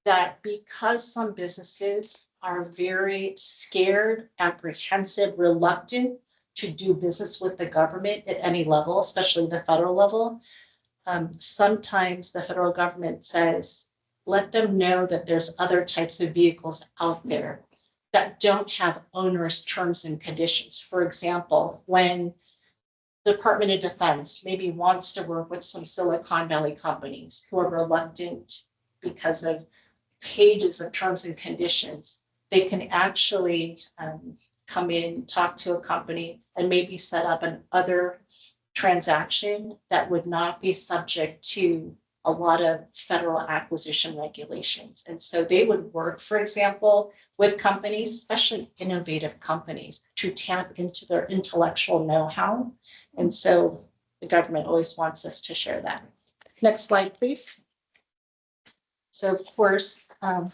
that because some businesses are very scared, apprehensive, reluctant to do business with the government at any level, especially the federal level, sometimes the federal government says, let them know that there's other types of vehicles out there that don't have onerous terms and conditions. For example, when the Department of Defense maybe wants to work with some Silicon Valley companies who are reluctant because of pages of terms and conditions, they can actually come in, talk to a company, and maybe set up an other transaction that would not be subject to a lot of federal acquisition regulations. And so they would work, for example, with companies, especially innovative companies, to tap into their intellectual know-how. And so the government always wants us to share that. Next slide, please. So of course,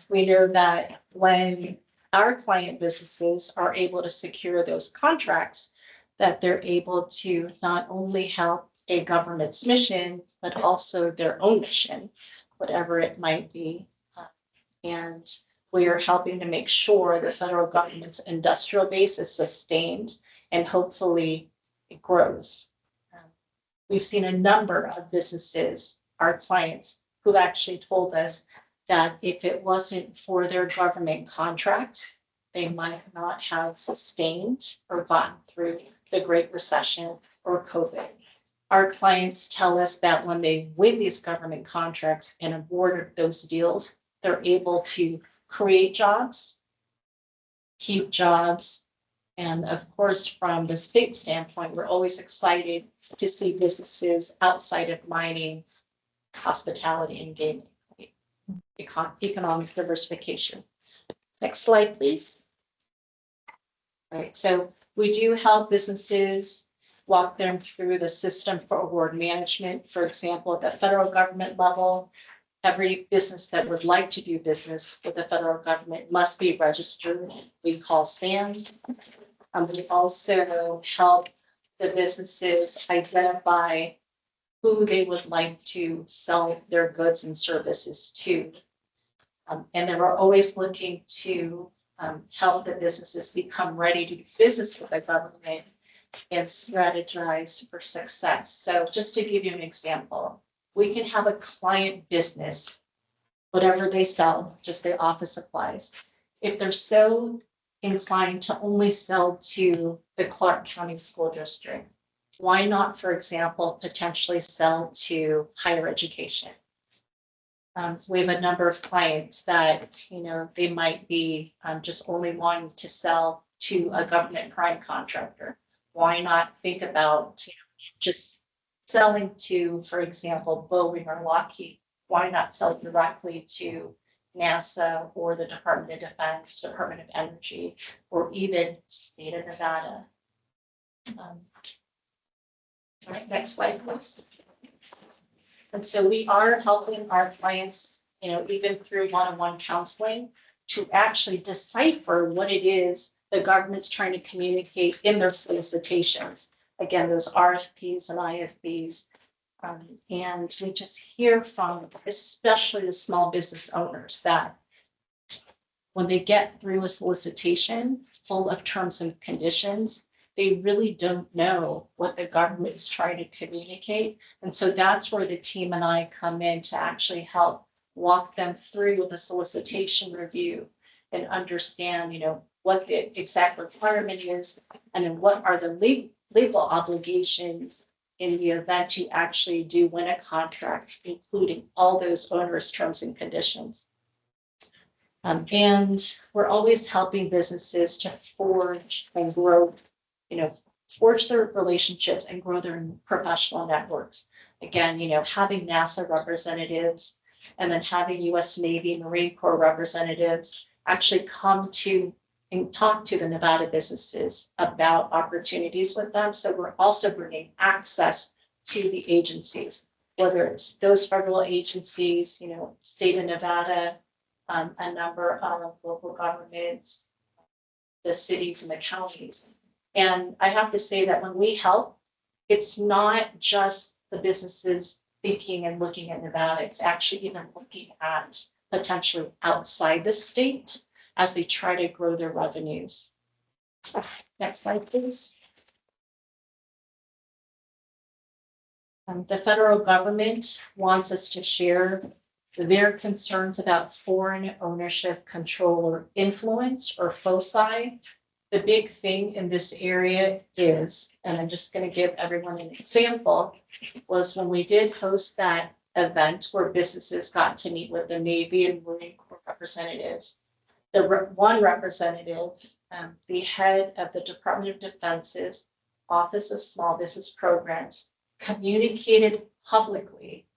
we know that when our client businesses are able to secure those contracts, that they're able to not only help a government's mission, but also their own mission, whatever it might be. And we are helping to make sure the federal government's industrial base is sustained and hopefully it grows. We've seen a number of businesses, our clients, who actually told us that if it wasn't for their government contracts, they might not have sustained or gotten through the Great Recession or COVID. Our clients tell us that when they win these government contracts and award those deals, they're able to create jobs, keep jobs, and of course, from the state standpoint, we're always excited to see businesses outside of mining, hospitality, and gaming. Economic diversification. Next slide, please. All right, so we do help businesses walk them through the system for award management. For example, at the federal government level, every business that would like to do business with the federal government must be registered. We call SAM. We also help the businesses identify who they would like to sell their goods and services to. And then we're always looking to help the businesses become ready to do business with the government and strategize for success. So just to give you an example, we can have a client business, whatever they sell, just their office supplies. If they're so inclined to only sell to the Clark County School District, why not, for example, potentially sell to higher education? We have a number of clients that, they might be just only wanting to sell to a government prime contractor. Why not think about just selling to, for example, Boeing or Lockheed? Why not sell directly to NASA or the Department of Defense, Department of Energy, or even state of Nevada? All right, next slide, please. And so we are helping our clients, even through one-on-one counseling, to actually decipher what it is the government's trying to communicate in their solicitations. Again, those RFPs and IFPs. And we just hear from, especially the small business owners, that when they get through a solicitation full of terms and conditions, they really don't know what the government's trying to communicate. And so that's where the team and I come in to actually help walk them through the solicitation review and understand, what the exact requirement is, and then what are the legal obligations in the event you actually do win a contract, including all those onerous terms and conditions. And we're always helping businesses to forge and grow, forge their relationships and grow their professional networks. Again, having NASA representatives and then having US Navy, Marine Corps representatives actually come to and talk to the Nevada businesses about opportunities with them. So we're also bringing access to the agencies, whether it's those federal agencies, state of Nevada, a number of local governments, the cities and the counties. And I have to say that when we help, it's not just the businesses thinking and looking at Nevada, it's actually even looking at potentially outside the state as they try to grow their revenues. Next slide, please. The federal government wants us to share their concerns about foreign ownership, control, or influence, or foci. The big thing in this area is, and I'm just going to give everyone an example, was when we did host that event where businesses got to meet with the Navy and Marine Corps representatives. The one representative, the head of the Department of Defense's Office of Small Business Programs, communicated publicly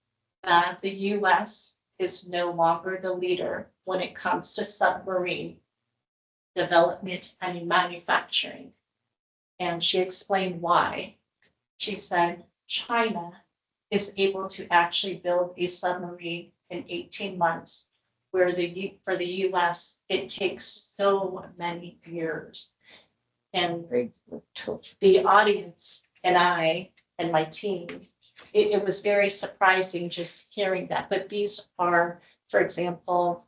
that the U.S. is no longer the leader when it comes to submarine development and manufacturing. And she explained why. She said, China is able to actually build a submarine in 18 months, where for the US, it takes so many years. And the audience and I and my team, it was very surprising just hearing that. But these are, for example,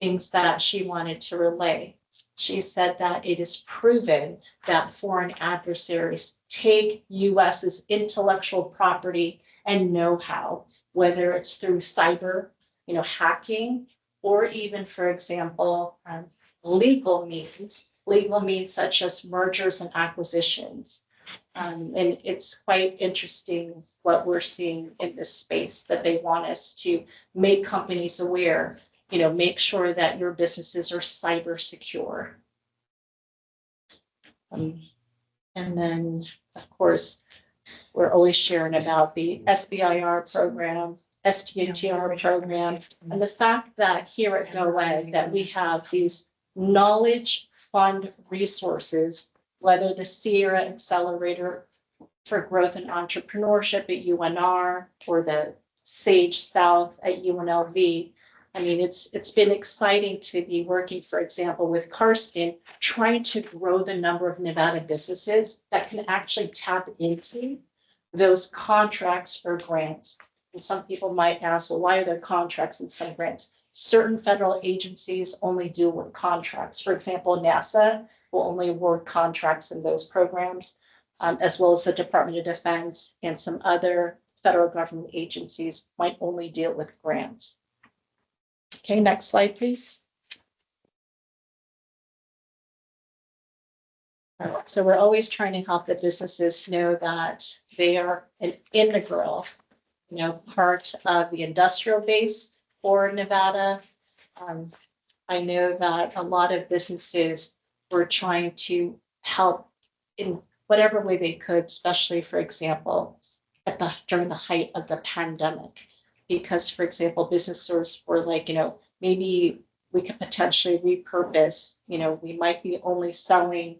things that she wanted to relay. She said that it is proven that foreign adversaries take US's intellectual property and know-how, whether it's through cyber, hacking, or even, for example, legal means such as mergers and acquisitions. And it's quite interesting what we're seeing in this space, that they want us to make companies aware, make sure that your businesses are cyber secure. And then, of course, we're always sharing about the SBIR program, STATR program, and the fact that here at GOED that we have these knowledge fund resources, whether the Sierra Accelerator for Growth and Entrepreneurship at UNR or the Sage South at UNLV. I mean, it's been exciting to be working, for example, with Karsten, trying to grow the number of Nevada businesses that can actually tap into those contracts or grants. And some people might ask, well, why are there contracts and some grants? Certain federal agencies only deal with contracts. For example, NASA will only award contracts in those programs, as well as the Department of Defense and some other federal government agencies might only deal with grants. Okay, next slide, please. All right, so we're always trying to help the businesses know that they are an integral, part of the industrial base for Nevada. I know that a lot of businesses were trying to help in whatever way they could, especially, for example, during the height of the pandemic. Because, for example, businesses were like, maybe we could potentially repurpose, we might be only selling,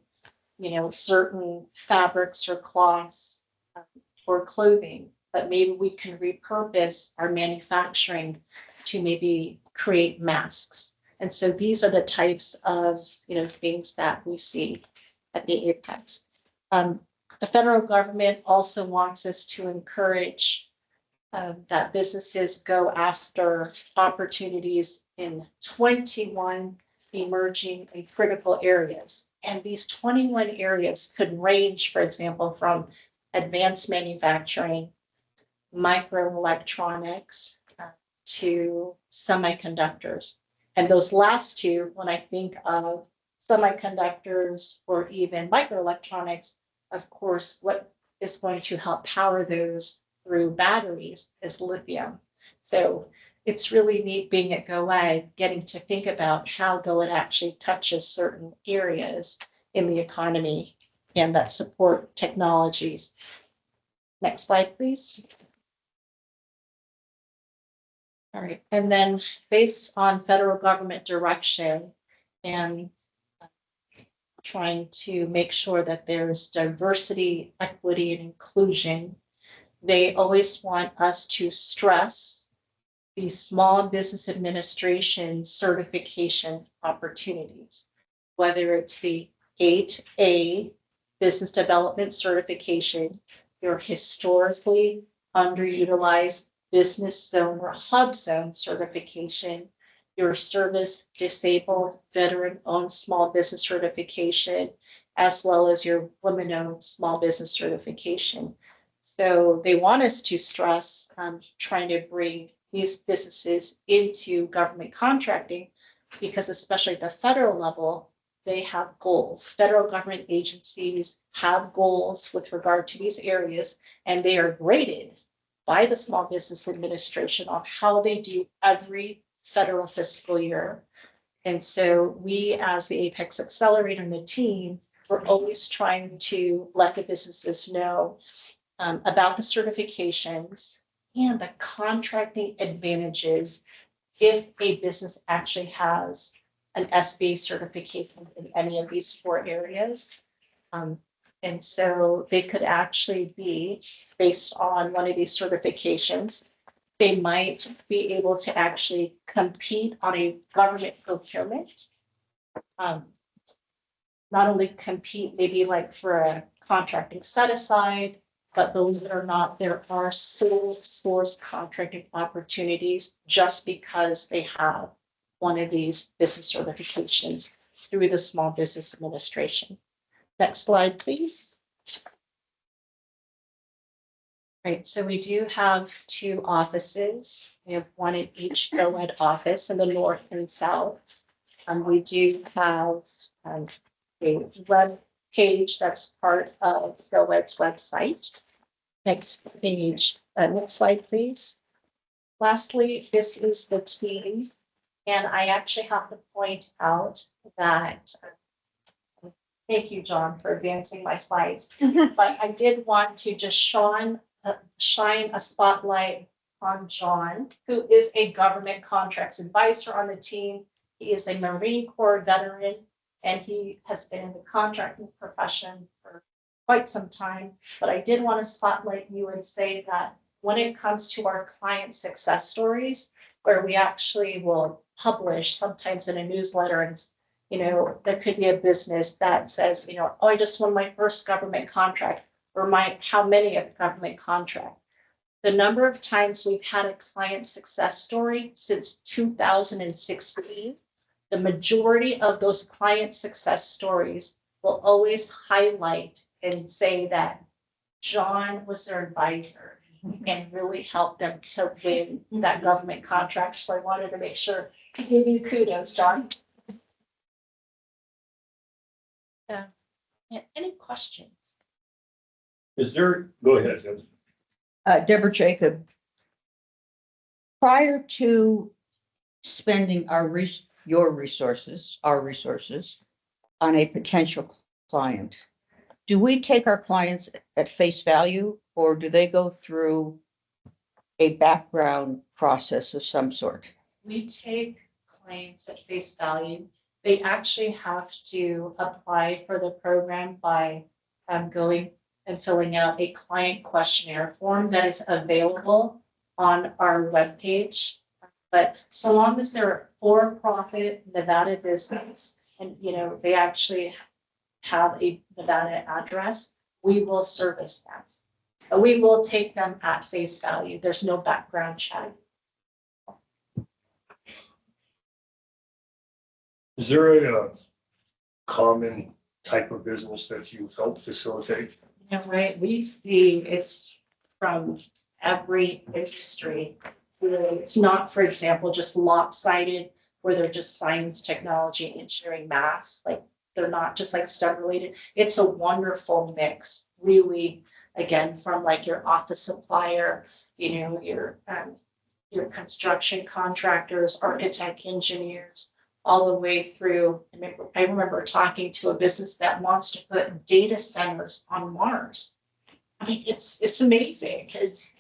certain fabrics or cloths or clothing, but maybe we can repurpose our manufacturing to maybe create masks. And so these are the types of, things that we see at the Apex. The federal government also wants us to encourage that businesses go after opportunities in 21 emerging and critical areas. And these 21 areas could range, for example, from advanced manufacturing, microelectronics, to semiconductors. And those last two, when I think of semiconductors or even microelectronics, of course, what is going to help power those through batteries is lithium. So it's really neat being at GOED, getting to think about how GOED actually touches certain areas in the economy and that support technologies. Next slide, please. All right, and then based on federal government direction and trying to make sure that there's diversity, equity, and inclusion, they always want us to stress the Small Business Administration certification opportunities, whether it's the 8A Business Development Certification, your historically underutilized business zone or hub zone certification, your service disabled veteran-owned small business certification, as well as your women-owned small business certification. So they want us to stress trying to bring these businesses into government contracting, because especially at the federal level, they have goals. Federal government agencies have goals with regard to these areas, and they are graded by the Small Business Administration on how they do every federal fiscal year. And so we, as the Apex Accelerator and the team, we're always trying to let the businesses know about the certifications and the contracting advantages if a business actually has an SBA certification in any of these 4 areas. And so they could actually be based on one of these certifications. They might be able to actually compete on a government procurement. Not only compete maybe like for a contracting set aside, but believe it or not, there are sole source contracting opportunities just because they have one of these business certifications through the Small Business Administration. Next slide, please. Right, so we do have 2 offices. We have one in each GOED office in the north and south. We do have a web page that's part of GOED's website. Next page, next slide, please. Lastly, this is the team. And I actually have to point out that, thank you, John, for advancing my slides. But I did want to just shine a spotlight on John, who is a government contracts advisor on the team. He is a Marine Corps veteran, and he has been in the contracting profession for quite some time. But I did want to spotlight you and say that when it comes to our client success stories, where we actually will publish sometimes in a newsletter, and there could be a business that says, oh, I just won my first government contract, or how many a government contract. The number of times we've had a client success story since 2016, the majority of those client success stories will always highlight and say that John was their advisor and really helped them to win that government contract. So I wanted to make sure to give you kudos, John. Yeah. Any questions? Go ahead, Deb. Deborah Jacob. Prior to spending your resources, our resources on a potential client, do we take our clients at face value, or do they go through a background process of some sort? We take clients at face value. They actually have to apply for the program by going and filling out a client questionnaire form that is available on our webpage. But so long as they're a for-profit Nevada business and they actually have a Nevada address, we will service them. But we will take them at face value. There's no background check. Is there a common type of business that you help facilitate? Right, we see it's from every industry. It's not, for example, just lopsided where they're just science, technology, engineering, math. Like they're not just like STEM related. It's a wonderful mix, really. Again, from like your office supplier, your construction contractors, architect, engineers, all the way through. I remember talking to a business that wants to put data centers on Mars. I mean, it's amazing.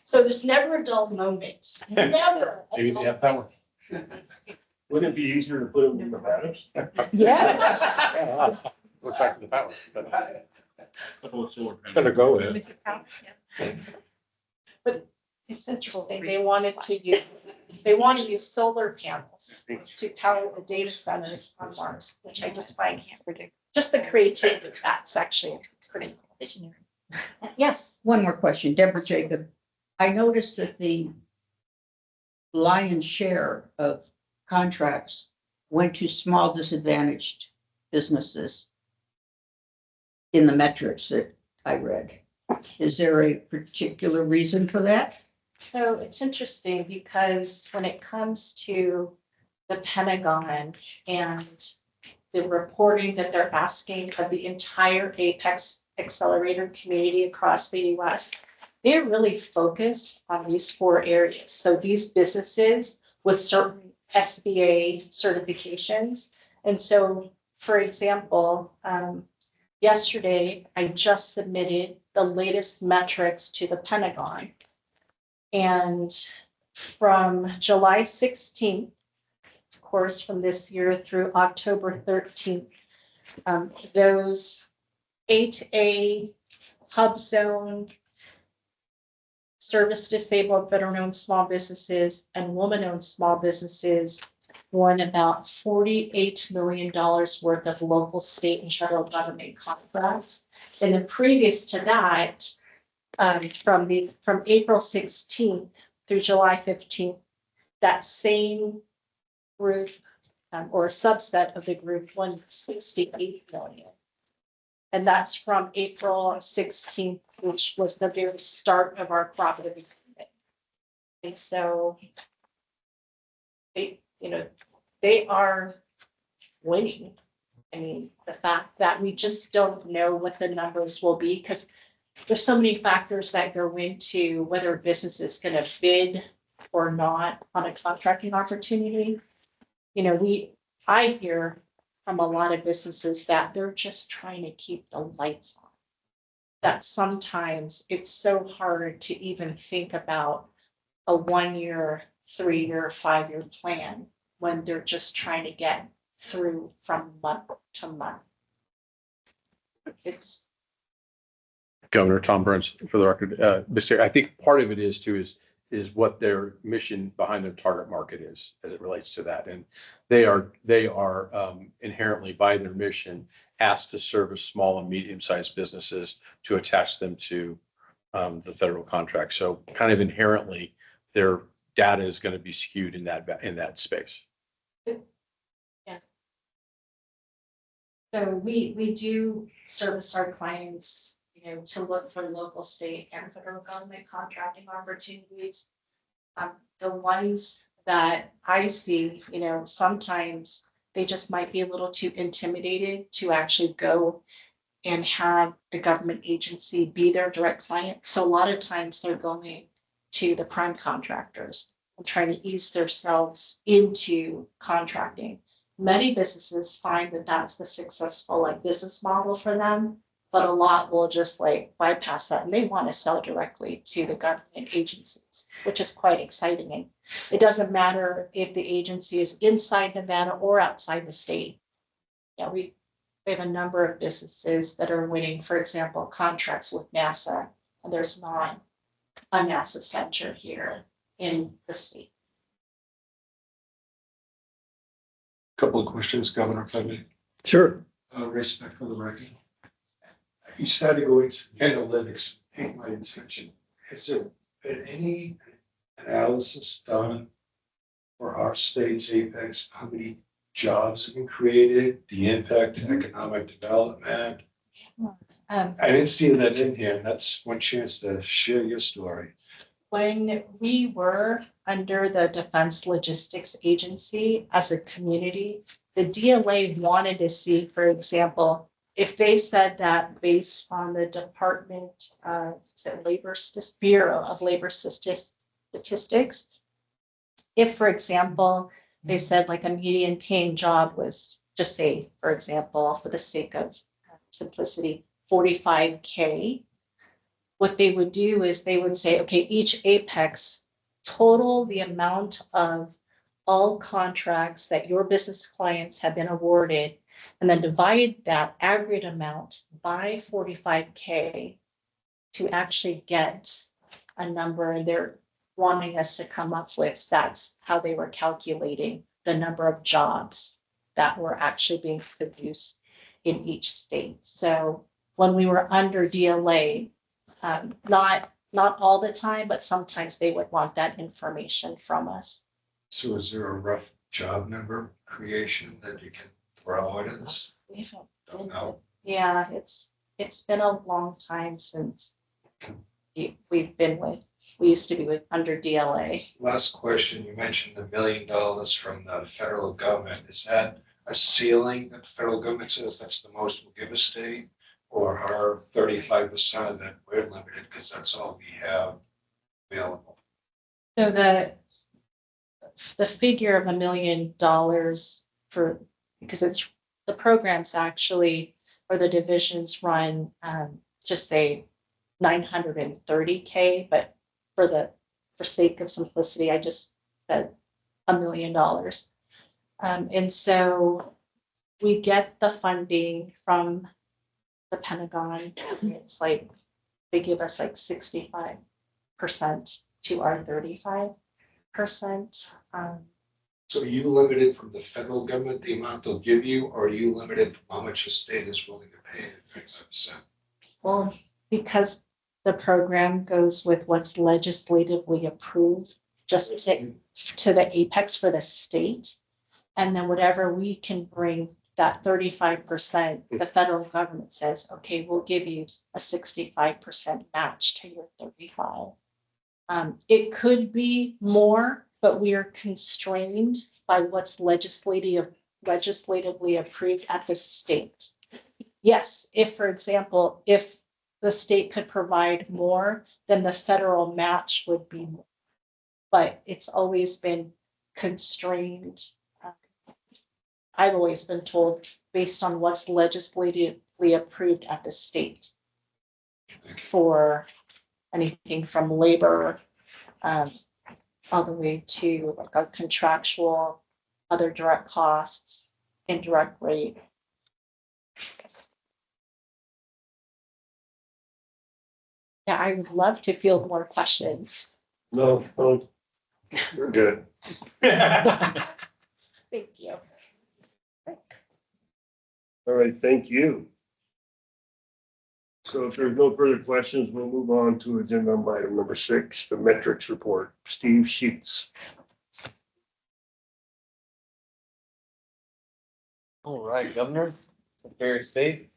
So there's never a dull moment. Never. Maybe they have power. Wouldn't it be easier to put them in the batteries? Yeah. Goes back to the power. Gonna go in. But it's interesting. They want to use solar panels to power the data centers on Mars, which I just find just the creativity. That's actually pretty visionary. Yes. One more question, Deborah Jacob. I noticed that the lion's share of contracts went to small disadvantaged businesses in the metrics that I read. Is there a particular reason for that? So it's interesting because when it comes to the Pentagon and the reporting that they're asking of the entire Apex Accelerator community across the US, they're really focused on these 4 areas. So these businesses with certain SBA certifications. And so, for example, yesterday, I just submitted the latest metrics to the Pentagon. And from July 16th, of course, from this year through October 13th, those 8A hub zone, service disabled veteran-owned small businesses and woman-owned small businesses won about $48 million worth of local, state, and federal government contracts. And then previous to that, from April 16th through July 15th, that same group or subset of the group won 68 million. And that's from April 16th, which was the very start of our cooperative agreement. And so they are winning. I mean, the fact that we just don't know what the numbers will be, because there's so many factors that go into whether a business is going to bid or not on a contracting opportunity. I hear from a lot of businesses that they're just trying to keep the lights on. That sometimes it's so hard to even think about a 1 year, 3 year, 5 year plan when they're just trying to get through from month to month. It's Governor Tom Burns, for the record, Mr. I think part of it is too, is what their mission behind their target market is as it relates to that. And they are inherently by their mission asked to service small and medium-sized businesses to attach them to the federal contract. So kind of inherently their data is going to be skewed in that space. Yeah. So we do service our clients, to look for local, state, and federal government contracting opportunities. The ones that I see, sometimes they just might be a little too intimidated to actually go and have the government agency be their direct client. So a lot of times they're going to the prime contractors and trying to ease themselves into contracting. Many businesses find that that's the successful business model for them, but a lot will just bypass that and they want to sell directly to the government agencies, which is quite exciting. And it doesn't matter if the agency is inside Nevada or outside the state. We have a number of businesses that are winning, for example, contracts with NASA, and there's not a NASA center here in the state. Couple of questions, Governor, if I may. Sure. Respect for the record. You started going to analytics, piqued my attention. Has there been any analysis done for our state's apex? How many jobs have been created, the impact on economic development? I didn't see that in here, and that's one chance to share your story. When we were under the Defense Logistics Agency as a community, the DLA wanted to see, for example, if they said that based on the Department of Bureau of Labor Statistics, if, for example, they said a median paying job was, just say, for example, for the sake of simplicity, 45K, what they would do is they would say, okay, each apex total the amount of all contracts that your business clients have been awarded, and then divide that aggregate amount by 45K to actually get a number they're wanting us to come up with. That's how they were calculating the number of jobs that were actually being produced in each state. So when we were under DLA, not all the time, but sometimes they would want that information from us. So is there a rough job number creation that you can throw out in this? Don't know. Yeah, it's been a long time since we used to be with under DLA. Last question, you mentioned $1 million from the federal government. Is that a ceiling that the federal government says that's the most we'll give a state? Or are 35% of that we're limited because that's all we have available? So the figure of $1 million because it's the programs actually, or the divisions run, just say 930K, but for sake of simplicity, I just said $1 million. And so we get the funding from the Pentagon, it's like, they give us like 65% to our 35%. So are you limited from the federal government, the amount they'll give you, or are you limited from how much the state is willing to pay at 35%? Well, because the program goes with what's legislatively approved, just to the apex for the state. And then whatever we can bring, that 35%, the federal government says, okay, we'll give you a 65% match to your 35. It could be more, but we are constrained by what's legislatively approved at the state. Yes, if, for example, if the state could provide more, then the federal match would be more. But it's always been constrained. I've always been told based on what's legislatively approved at the state for anything from labor, all the way to like a contractual, other direct costs, indirect rate. Yeah, I would love to field more questions. No, you're good. Thank you. All right, thank you. So if there's no further questions, we'll move on to agenda item number 6, the metrics report. Steve Scheetz. All right, Governor, Secretary of State,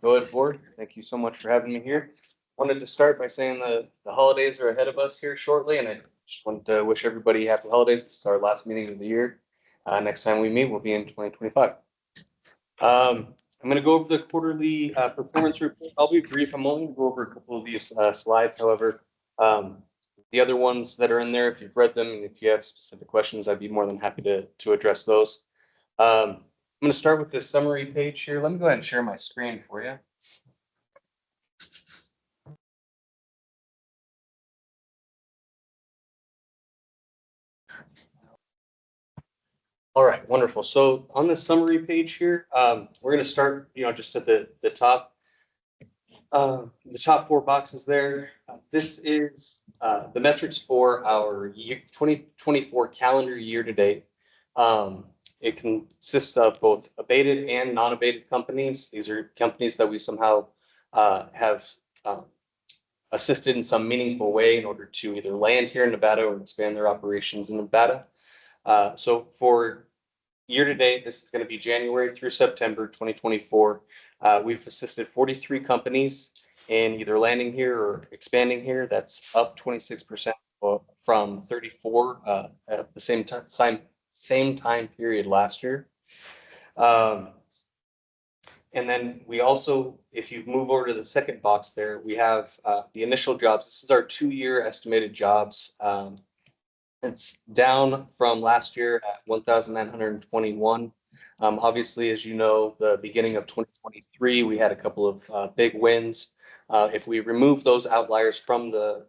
GOED board, thank you so much for having me here. Wanted to start by saying the holidays are ahead of us here shortly, and I just wanted to wish everybody happy holidays. This is our last meeting of the year. Next time we meet will be in 2025. I'm going to go over the quarterly performance report. I'll be brief. I'm only going to go over a couple of these slides. However, the other ones that are in there, if you've read them and if you have specific questions, I'd be more than happy to address those. I'm going to start with this summary page here. Let me go ahead and share my screen for you. All right, wonderful. So on the summary page here, we're going to start, just at the top. The top 4 boxes there. This is the metrics for our 2024 calendar year to date. It consists of both abated and non-abated companies. These are companies that we somehow have assisted in some meaningful way in order to either land here in Nevada or expand their operations in Nevada. So for year to date, this is going to be January through September 2024. We've assisted 43 companies in either landing here or expanding here. That's up 26% from 34 at the same time period last year. And then we also, if you move over to the second box there, we have the initial jobs. This is our 2-year estimated jobs. It's down from last year at 1,921. Obviously, as you know, the beginning of 2023, we had a couple of big wins. If we remove those outliers from the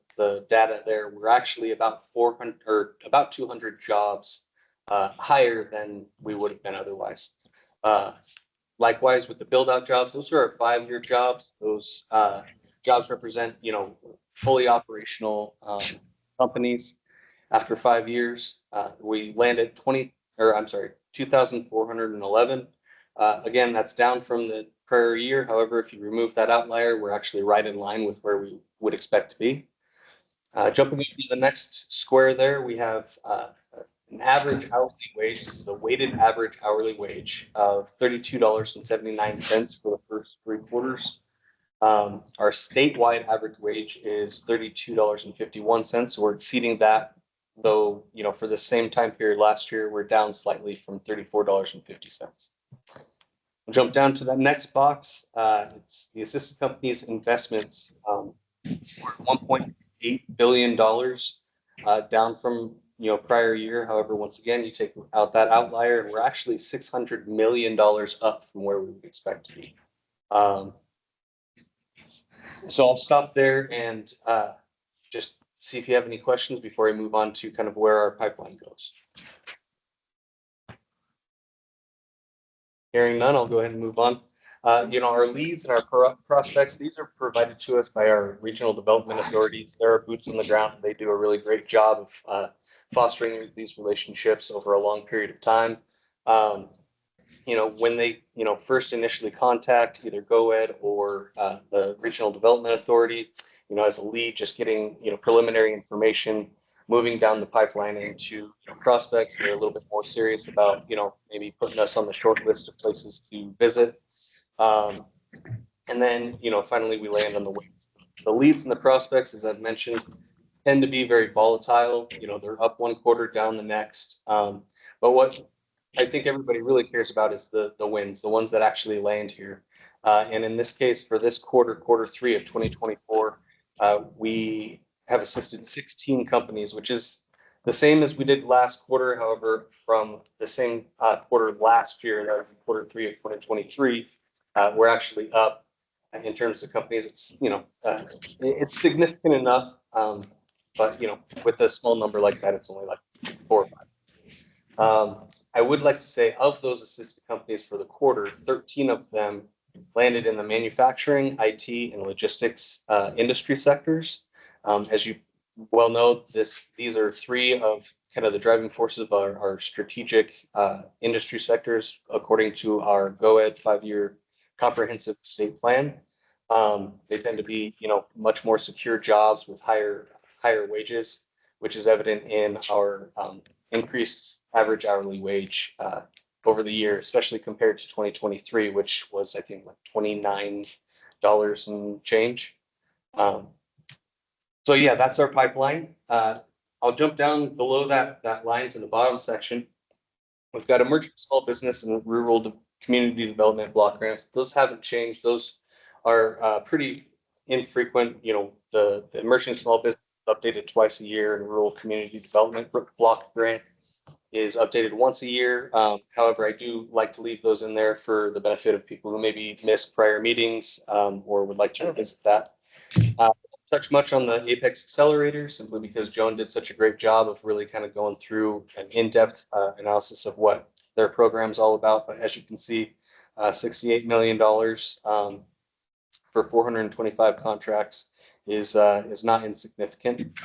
data there, we're actually about 400 or about 200 jobs higher than we would have been otherwise. Likewise, with the build-out jobs, those are our 5-year jobs. Those jobs represent, fully operational companies. After 5 years, we landed 2,411. Again, that's down from the prior year. However, if you remove that outlier, we're actually right in line with where we would expect to be. Jumping into the next square there, we have an average hourly wage. This is a weighted average hourly wage of $32.79 for the first 3 quarters. Our statewide average wage is $32.51. So we're exceeding that. Though, for the same time period last year, we're down slightly from $34.50. We'll jump down to that next box. It's the assisted company's investments. $1.8 billion, down from prior year. However, once again, you take out that outlier, and we're actually $600 million up from where we would expect to be. So I'll stop there and just see if you have any questions before I move on to kind of where our pipeline goes. Hearing none, I'll go ahead and move on. Our leads and our prospects, these are provided to us by our regional development authorities. They're our boots on the ground. They do a really great job of fostering these relationships over a long period of time. When they, first initially contact either GOED or the regional development authority, as a lead, just getting, preliminary information, moving down the pipeline into prospects. They're a little bit more serious about, maybe putting us on the short list of places to visit. And then, finally we land on the wins. The leads and the prospects, as I've mentioned, tend to be very volatile. They're up one quarter, down the next. But what I think everybody really cares about is the wins, the ones that actually land here. And in this case, for this quarter 3 of 2024, we have assisted 16 companies, which is the same as we did last quarter. However, from the same quarter last year, that was quarter 3 of 2023, we're actually up in terms of companies. It's, it's significant enough. But, with a small number like that, it's only like 4 or 5. I would like to say of those assisted companies for the quarter, 13 of them landed in the manufacturing, IT, and logistics industry sectors. As you well know, these are 3 of kind of the driving forces of our strategic industry sectors, according to our GOED 5-year comprehensive state plan. They tend to be, much more secure jobs with higher wages, which is evident in our increased average hourly wage over the year, especially compared to 2023, which was, I think, like $29 and change. So yeah, that's our pipeline. I'll jump down below that line to the bottom section. We've got emerging small business and rural community development block grants. Those haven't changed. Those are pretty infrequent. The emerging small business is updated twice a year, and rural community development block grant is updated once a year. However, I do like to leave those in there for the benefit of people who maybe missed prior meetings or would like to revisit that. Touch much on the Apex Accelerator, simply because Joan did such a great job of really kind of going through an in-depth analysis of what their program's all about. But as you can see, $68 million for 425 contracts is not insignificant.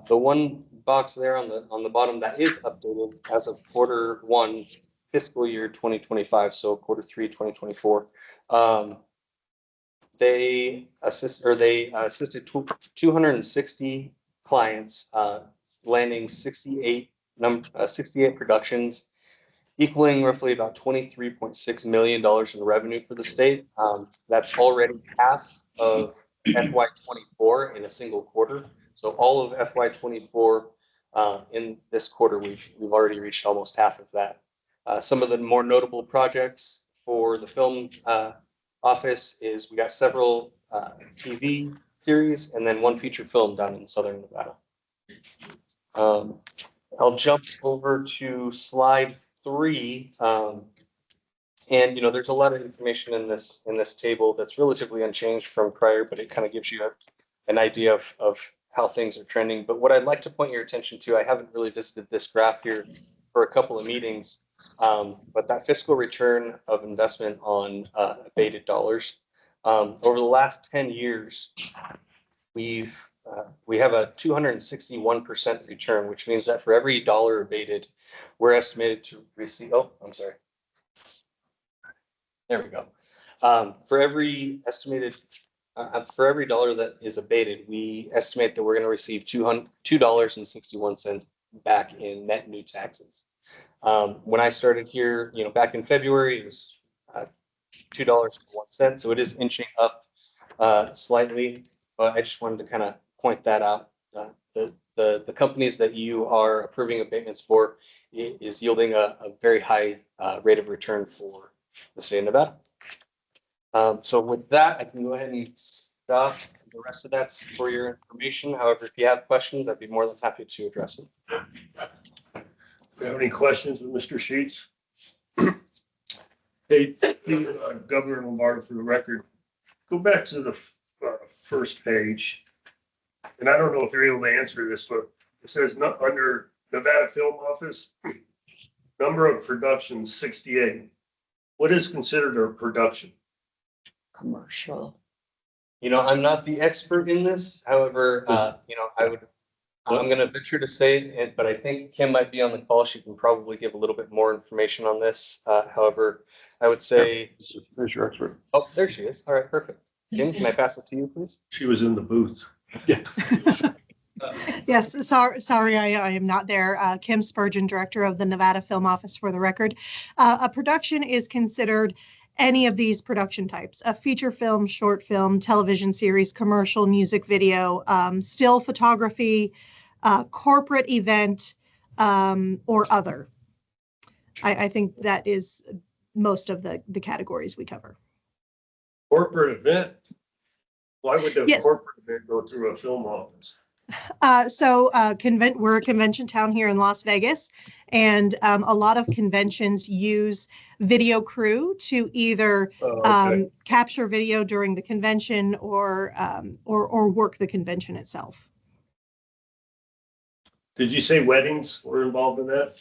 The one box there on the bottom that is updated as of quarter 1 fiscal year 2025, so quarter 3 2024. They assisted 260 clients, landing 68 productions, equaling roughly about $23.6 million in revenue for the state. That's already half of FY24 in a single quarter. So all of FY24 in this quarter, we've already reached almost half of that. Some of the more notable projects for the film office is we got several TV series and then one feature film down in Southern Nevada. I'll jump over to slide 3. And there's a lot of information in this table that's relatively unchanged from prior, but it kind of gives you an idea of how things are trending. But what I'd like to point your attention to, I haven't really visited this graph here for a couple of meetings, but that fiscal return of investment on abated dollars. Over the last 10 years, we have a 261% return, which means that for every dollar abated, we're estimated to receive, there we go. For every dollar that is abated, we estimate that we're going to receive $2.61 back in net new taxes. When I started here, back in February, it was $2.01. So it is inching up slightly, but I just wanted to kind of point that out. The companies that you are approving abatements for is yielding a very high rate of return for the state of Nevada. So with that, I can go ahead and stop. The rest of that's for your information. However, if you have questions, I'd be more than happy to address them. Do you have any questions with Mr. Scheetz? Hey, Governor Lombardo, for the record, go back to the first page. And I don't know if you're able to answer this, but it says under Nevada Film Office, number of productions 68. What is considered a production? commercial? You know, I'm not the expert in this, however, you know, I'm gonna venture to say it, but I think Kim might be on the call. She can probably give a little bit more information on this. However, I would say, There's your expert. oh, there she is. All right, perfect. Kim, can I pass it to you, please? She was in the booth. Yes, sorry, I am not there. Kim Spurgeon, Director of the Nevada Film Office, for the record. A production is considered any of these production types: a feature film, short film, television series, commercial, music video, still photography, corporate event, or other. I think that is most of the categories we cover. Corporate event. Why would the Yes. corporate event go through a film office? We're a convention town here in Las Vegas, and a lot of conventions use video crew to either capture video during the convention or work the convention itself. Did you say weddings were involved in that?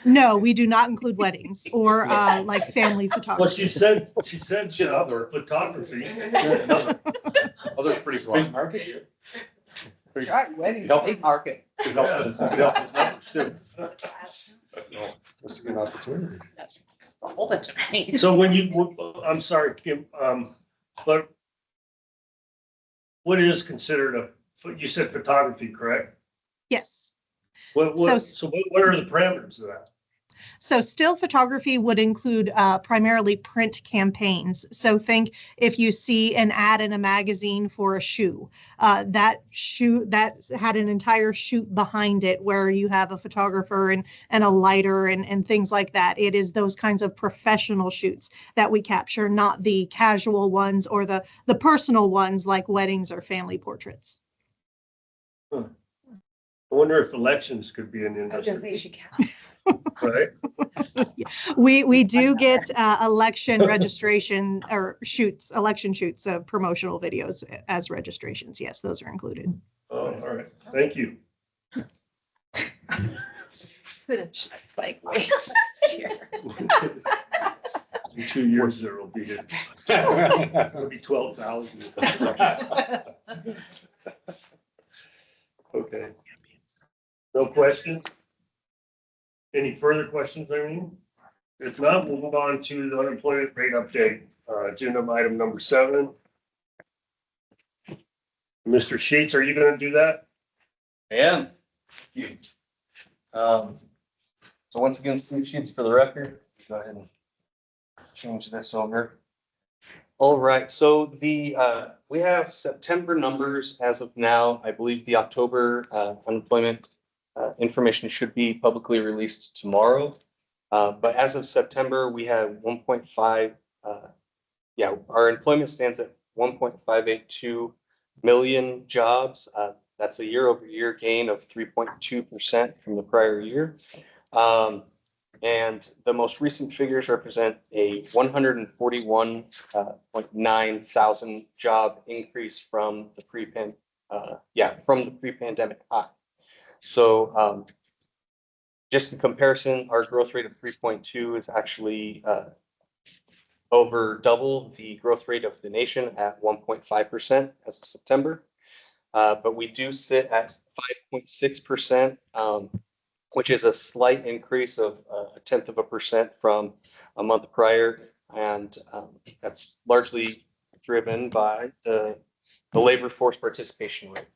No, we do not include weddings or like family photography. Well, she said other photography. Others pretty Right, wedding, big market. That's a good opportunity. All the time. So when you, I'm sorry, Kim, but what is considered you said photography, correct? Yes. What are the parameters of that? So still photography would include primarily print campaigns. So think if you see an ad in a magazine for a shoe, that had an entire shoot behind it where you have a photographer and a lighter and things like that. It is those kinds of professional shoots that we capture, not the casual ones or the personal ones like weddings or family portraits. Huh. I wonder if elections could be an industry. I was gonna say you should count. Right? We do get election registration or election shoots of promotional videos as registrations. Yes, those are included. Oh, all right. Thank you. Spike. In 2 years, there will be it'll be 12,000. Okay. No questions? Any further questions, Irene? If not, we'll move on to the unemployment rate update, agenda item number 7. Mr. Scheetz, are you going to do that? I am. So once again, Steve Scheetz for the record. Go ahead and change this over. All right, so we have September numbers as of now. I believe the October unemployment information should be publicly released tomorrow. But as of September, we have 1.5. Our employment stands at 1.582 million jobs. That's a year-over-year gain of 3.2% from the prior year. And the most recent figures represent a 141.9 thousand job increase from the pre-pandemic high. So just in comparison, our growth rate of 3.2 is actually over double the growth rate of the nation at 1.5% as of September. But we do sit at 5.6%, which is a slight increase of 0.1% from a month prior. And that's largely driven by the labor force participation rate.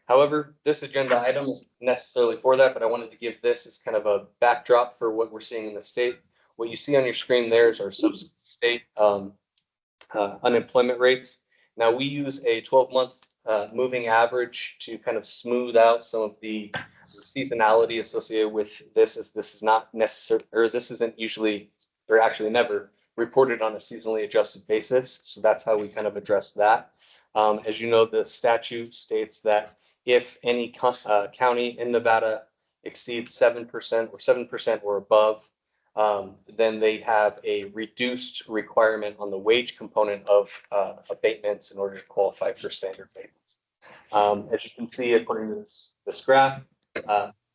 However, this agenda item isn't necessarily for that, but I wanted to give this as kind of a backdrop for what we're seeing in the state. What you see on your screen there is our state unemployment rates. Now we use a 12-month moving average to kind of smooth out some of the seasonality associated with this, as this is not necessary, or this isn't usually, or actually never reported on a seasonally adjusted basis. So that's how we kind of address that. As you know, the statute states that if any county in Nevada exceeds 7% or 7% or above, then they have a reduced requirement on the wage component of abatements in order to qualify for standard abatements. As you can see, according to this graph,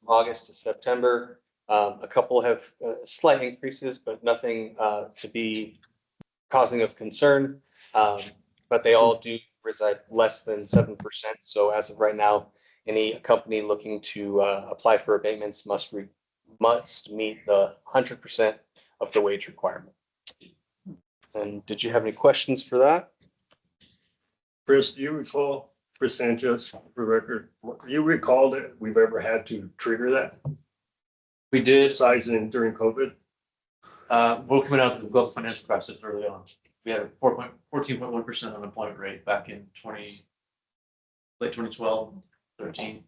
August to September, a couple have slight increases, but nothing to be causing of concern. But they all do reside less than 7%. So as of right now, any company looking to apply for abatements must meet the 100% of the wage requirement. And did you have any questions for that? Chris, do you recall, Chris Sanchez, for record, do you recall that we've ever had to trigger that? We did, Sizing during COVID? we're coming out of the global financial crisis early on. We had a 14.1% unemployment rate back in late 2012, 13.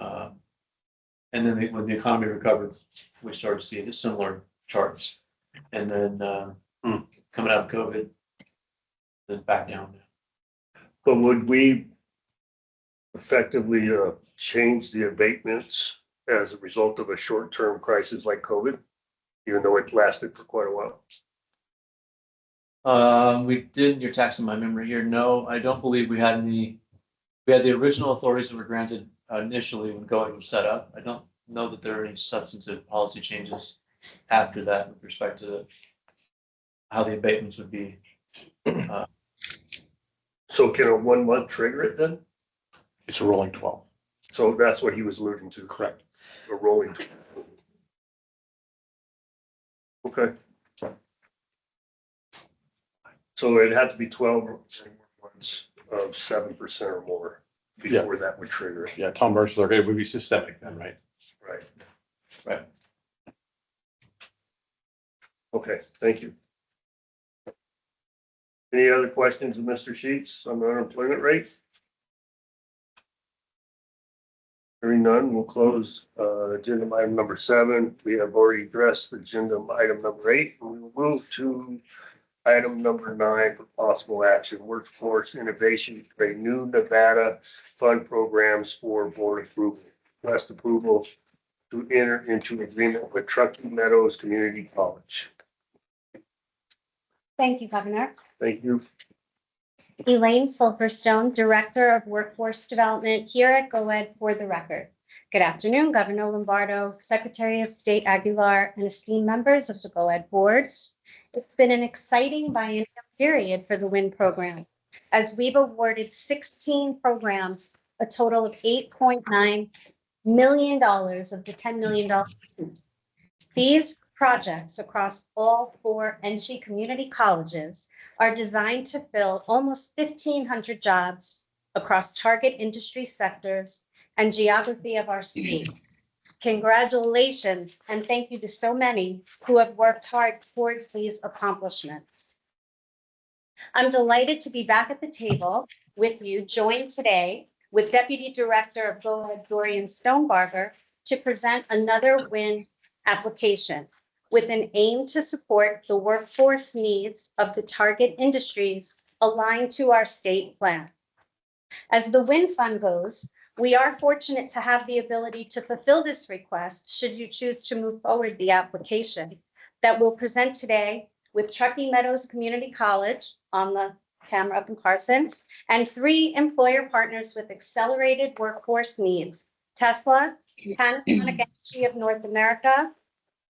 And then when the economy recovered, we started to see the similar charts. And then coming out of COVID, then back down. But would we effectively change the abatements as a result of a short-term crisis like COVID, even though it lasted for quite a while? We did, you're taxing my memory here. No, I don't believe we had any. We had the original authorities that were granted initially when GOED was set up. I don't know that there are any substantive policy changes after that with respect to how the abatements would be. So can a 1 month trigger it then? It's a rolling 12. So that's what he was alluding to. Correct. A rolling 12. Okay. So it had to be 12 months of 7% or more before that would trigger it. Yeah, Tom Mercer's like, it would be systemic then, right? Right. Right. Okay, thank you. Any other questions of Mr. Scheetz on the unemployment rate? Hearing none, we'll close agenda item number 7. We have already addressed agenda item number 8, and we will move to item number 9 for possible action, workforce innovation for a new Nevada fund programs for board approval. Request approval to enter into agreement with Truckee Meadows Community College. Thank you, Governor. Thank you. Elaine Silverstone, Director of Workforce Development here at GOED for the record. Good afternoon, Governor Lombardo, Secretary of State Aguilar, and esteemed members of the GOED Board. It's been an exciting biennial period for the WINN program, as we've awarded 16 programs, a total of $8.9 million of the $10 million. These projects across all 4 NC community colleges are designed to fill almost 1,500 jobs across target industry sectors and geography of our state. Congratulations, and thank you to so many who have worked hard towards these accomplishments. I'm delighted to be back at the table with you, joined today with Deputy Director of GOED, Dorian Stonebarger, to present another WINN application with an aim to support the workforce needs of the target industries aligned to our state plan. As the WINN Fund goes, we are fortunate to have the ability to fulfill this request should you choose to move forward the application that we'll present today with Truckee Meadows Community College on the camera up in Carson, and 3 employer partners with accelerated workforce needs, Tesla, Panasonic Energy of North America,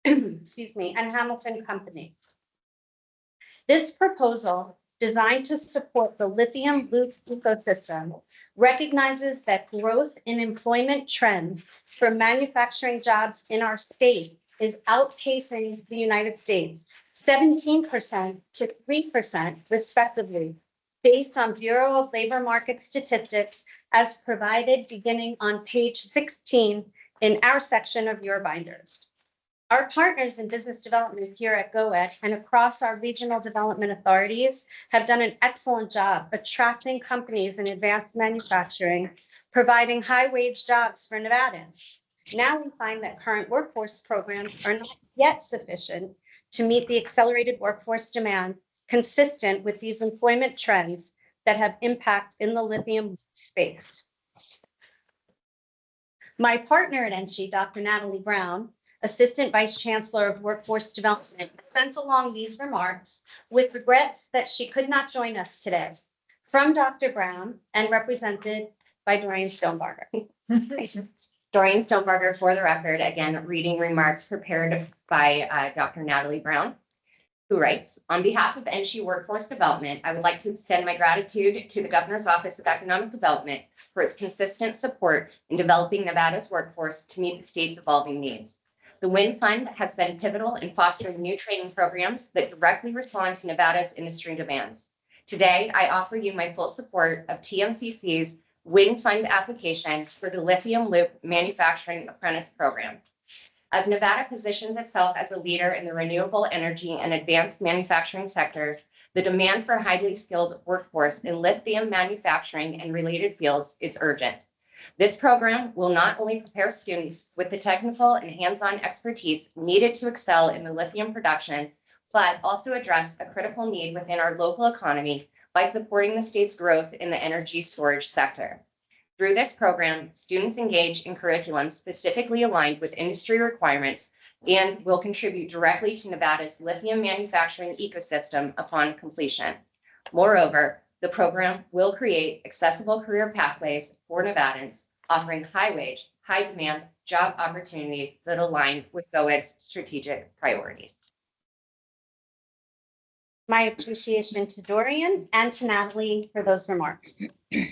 excuse me, and Hamilton Company. This proposal, designed to support the lithium loop ecosystem, recognizes that growth in employment trends for manufacturing jobs in our state is outpacing the United States, 17% to 3% respectively, based on Bureau of Labor Market Statistics as provided beginning on page 16 in our section of your binders. Our partners in business development here at GOED and across our regional development authorities have done an excellent job attracting companies in advanced manufacturing, providing high-wage jobs for Nevadans. Now we find that current workforce programs are not yet sufficient to meet the accelerated workforce demand consistent with these employment trends that have impact in the lithium space. My partner at NC, Dr. Natalie Brown, Assistant Vice Chancellor of Workforce Development, sent along these remarks with regrets that she could not join us today. From Dr. Brown and represented by Dorian Stonebarger. Dorian Stonebarger, for the record, again, reading remarks prepared by Dr. Natalie Brown, who writes, on behalf of NG Workforce Development, I would like to extend my gratitude to the Governor's Office of Economic Development for its consistent support in developing Nevada's workforce to meet the state's evolving needs. The WINN Fund has been pivotal in fostering new training programs that directly respond to Nevada's industry demands. Today, I offer you my full support of TMCC's WINN Fund application for the Lithium Loop Manufacturing Apprentice Program. As Nevada positions itself as a leader in the renewable energy and advanced manufacturing sectors, the demand for highly skilled workforce in lithium manufacturing and related fields is urgent. This program will not only prepare students with the technical and hands-on expertise needed to excel in the lithium production, but also address a critical need within our local economy by supporting the state's growth in the energy storage sector. Through this program, students engage in curriculum specifically aligned with industry requirements and will contribute directly to Nevada's lithium manufacturing ecosystem upon completion. Moreover, the program will create accessible career pathways for Nevadans, offering high-wage, high-demand job opportunities that align with GOED's strategic priorities. My appreciation to Dorian and to Natalie for those remarks.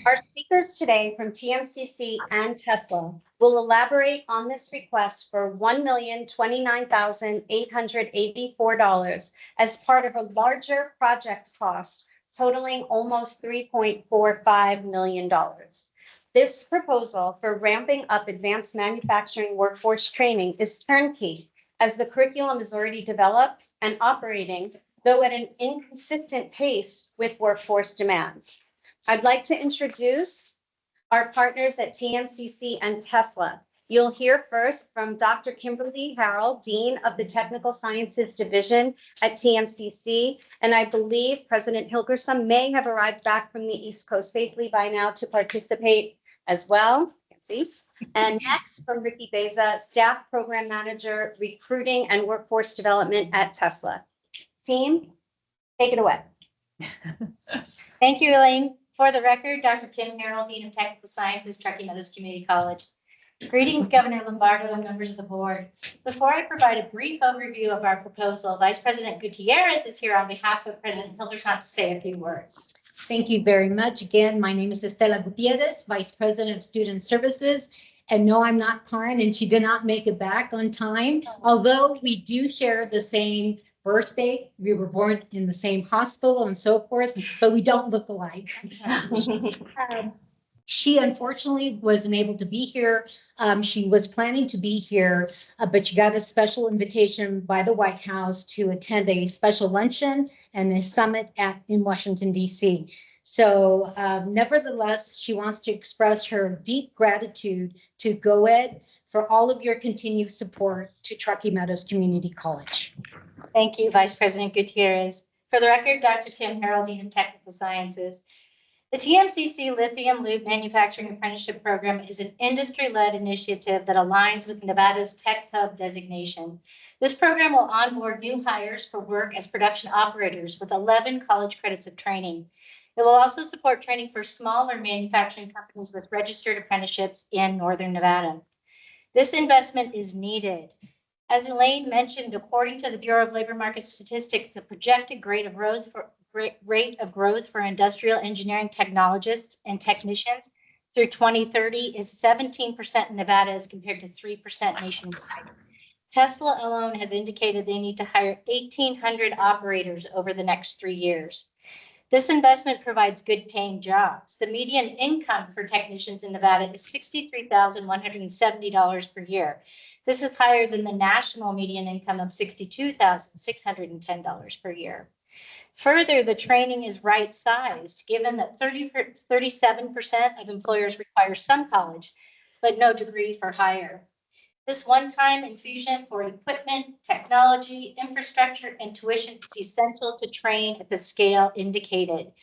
Our speakers today from TMCC and Tesla will elaborate on this request for $1,029,884 as part of a larger project cost totaling almost $3.45 million. This proposal for ramping up advanced manufacturing workforce training is turnkey, as the curriculum is already developed and operating, though at an inconsistent pace with workforce demand. I'd like to introduce our partners at TMCC and Tesla. You'll hear first from Dr. Kimberly Harrell, Dean of the Technical Sciences Division at TMCC. And I believe President Hilgerson may have arrived back from the East Coast safely by now to participate as well. See. And next from Ricky Beza, Staff Program Manager, Recruiting and Workforce Development at Tesla. Team, take it away. Thank you, Elaine. For the record, Dr. Kim Harrell, Dean of Technical Sciences, Truckee Meadows Community College. Greetings, Governor Lombardo and members of the board. Before I provide a brief overview of our proposal, Vice President Gutierrez is here on behalf of President Hilderson to say a few words. Thank you very much. Again, my name is Estela Gutierrez, Vice President of Student Services. And no, I'm not Karen, and she did not make it back on time, although we do share the same birthday. We were born in the same hospital and so forth, but we don't look alike. She unfortunately wasn't able to be here. She was planning to be here, but she got a special invitation by the White House to attend a special luncheon and a summit in Washington, D.C. So nevertheless, she wants to express her deep gratitude to GOED for all of your continued support to Truckee Meadows Community College. Thank you, Vice President Gutierrez. For the record, Dr. Kim Harrell, Dean of Technical Sciences. The TMCC Lithium Loop Manufacturing Apprenticeship Program is an industry-led initiative that aligns with Nevada's Tech Hub designation. This program will onboard new hires for work as production operators with 11 college credits of training. It will also support training for smaller manufacturing companies with registered apprenticeships in Northern Nevada. This investment is needed. As Elaine mentioned, according to the Bureau of Labor Market Statistics, the projected rate of growth for industrial engineering technologists and technicians through 2030 is 17% in Nevada as compared to 3% nationwide. Tesla alone has indicated they need to hire 1,800 operators over the next 3 years. This investment provides good paying jobs. The median income for technicians in Nevada is $63,170 per year. This is higher than the national median income of $62,610 per year. Further, the training is right-sized, given that 37% of employers require some college, but no degree for hire. This one-time infusion for equipment, technology, infrastructure, and tuition is essential to train at the scale indicated.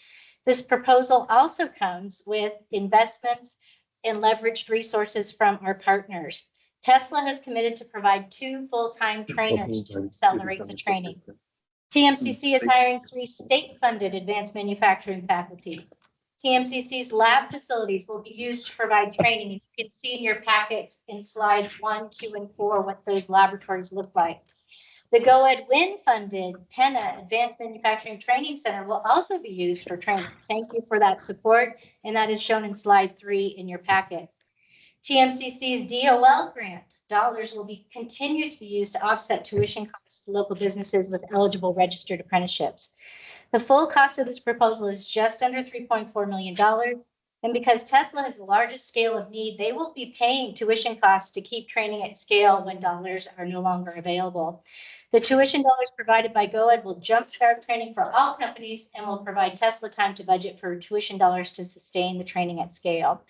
This proposal also comes with investments and leveraged resources from our partners. Tesla has committed to provide 2 full-time trainers to accelerate the training. TMCC is hiring 3 state-funded advanced manufacturing faculty. TMCC's lab facilities will be used to provide training. You can see in your packets in slides 1, 2, and 4 what those laboratories look like. The GOED WINN funded PENA Advanced Manufacturing Training Center will also be used for training. Thank you for that support, and that is shown in slide 3 in your packet. TMCC's DOL grant dollars will be continued to be used to offset tuition costs to local businesses with eligible registered apprenticeships. The full cost of this proposal is just under $3.4 million. And because Tesla has the largest scale of need, they will be paying tuition costs to keep training at scale when dollars are no longer available. The tuition dollars provided by GOED will jumpstart training for all companies and will provide Tesla time to budget for tuition dollars to sustain the training at scale.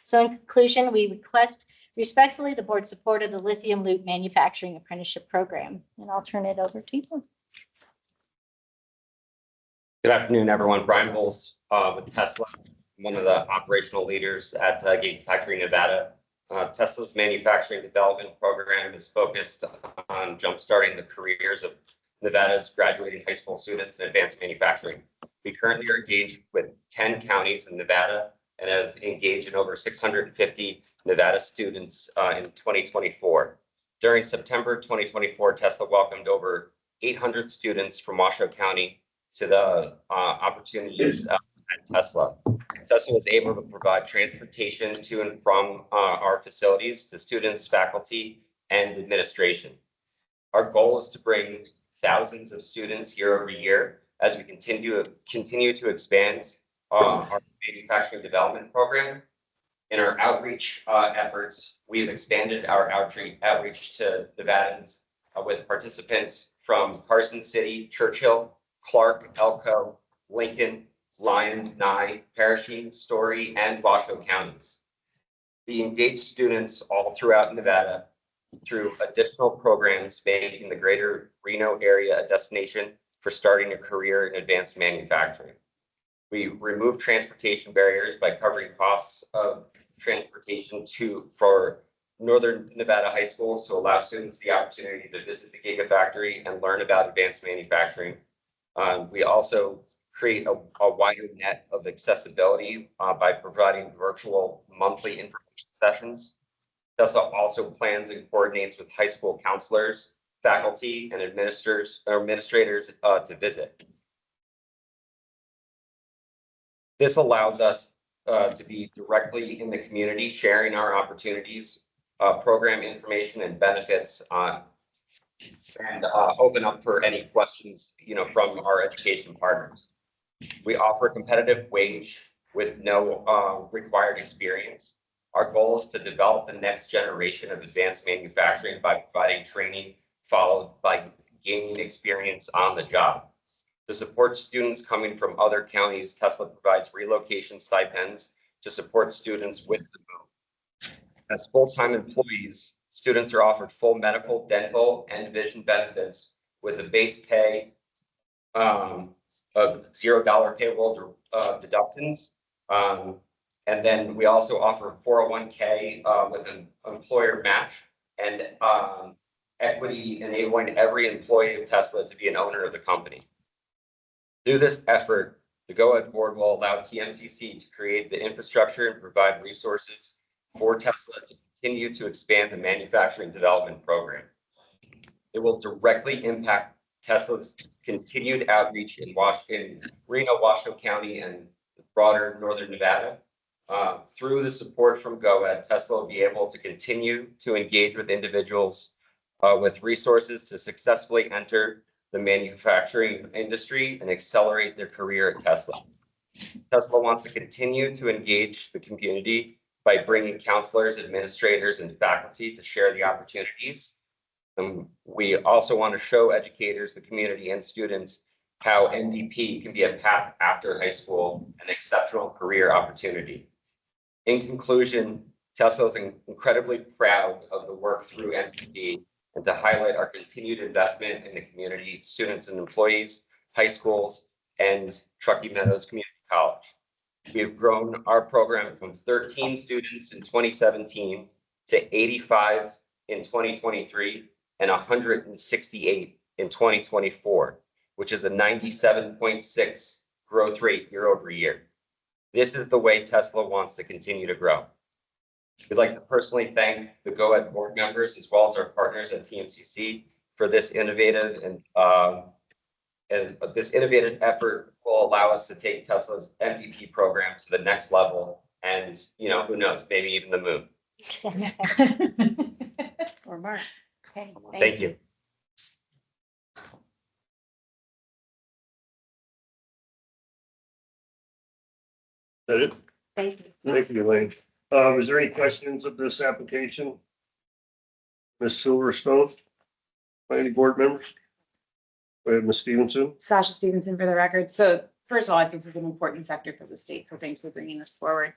So in conclusion, we request respectfully the board's support of the Lithium Loop Manufacturing Apprenticeship Program. And I'll turn it over to you. Good afternoon, everyone. Brian Bowles with Tesla, one of the operational leaders at Gigafactory Nevada. Tesla's manufacturing development program is focused on jumpstarting the careers of Nevada's graduating high school students in advanced manufacturing. We currently are engaged with 10 counties in Nevada and have engaged in over 650 Nevada students in 2024. During September 2024, Tesla welcomed over 800 students from Washoe County to the opportunities at Tesla. Tesla was able to provide transportation to and from our facilities to students, faculty, and administration. Our goal is to bring thousands of students year over year as we continue to expand our manufacturing development program. In our outreach efforts, we have expanded our outreach to Nevadans with participants from Carson City, Churchill, Clark, Elko, Lincoln, Lyon, Nye, Parachute, Story, and Washoe counties. We engage students all throughout Nevada through additional programs, making the greater Reno area a destination for starting a career in advanced manufacturing. We remove transportation barriers by covering costs of transportation for Northern Nevada high schools to allow students the opportunity to visit the Gigafactory and learn about advanced manufacturing. We also create a wider net of accessibility by providing virtual monthly information sessions. Tesla also plans and coordinates with high school counselors, faculty, and administrators to visit. This allows us to be directly in the community, sharing our opportunities, program information, and benefits, and open up for any questions, from our education partners. We offer a competitive wage with no required experience. Our goal is to develop the next generation of advanced manufacturing by providing training followed by gaining experience on the job. To support students coming from other counties, Tesla provides relocation stipends to support students with the move. As full-time employees, students are offered full medical, dental, and vision benefits with a base pay of $0 payroll deductions. And then we also offer 401k with an employer match and equity, enabling every employee of Tesla to be an owner of the company. Through this effort, the GOED board will allow TMCC to create the infrastructure and provide resources for Tesla to continue to expand the manufacturing development program. It will directly impact Tesla's continued outreach in Reno, Washoe County, and broader Northern Nevada. Through the support from GOED, Tesla will be able to continue to engage with individuals with resources to successfully enter the manufacturing industry and accelerate their career at Tesla. Tesla wants to continue to engage the community by bringing counselors, administrators, and faculty to share the opportunities. We also want to show educators, the community, and students how NDP can be a path after high school, an exceptional career opportunity. In conclusion, Tesla is incredibly proud of the work through NDP and to highlight our continued investment in the community, students and employees, high schools, and Truckee Meadows Community College. We have grown our program from 13 students in 2017 to 85 in 2023 and 168 in 2024, which is a 97.6 growth rate year over year. This is the way Tesla wants to continue to grow. We'd like to personally thank the GOED board members as well as our partners at TMCC for this innovative and this innovative effort will allow us to take Tesla's MVP program to the next level. And, you know, who knows, maybe even the moon. Or Mars. Okay, Thank you. Is that it? Thank you. Thank you, Elaine. Is there any questions of this application? Ms. Silverstone? Any board members? Go ahead, Ms. Stevenson. Sasha Stevenson for the record. So first of all, I think this is an important sector for the state, so thanks for bringing this forward.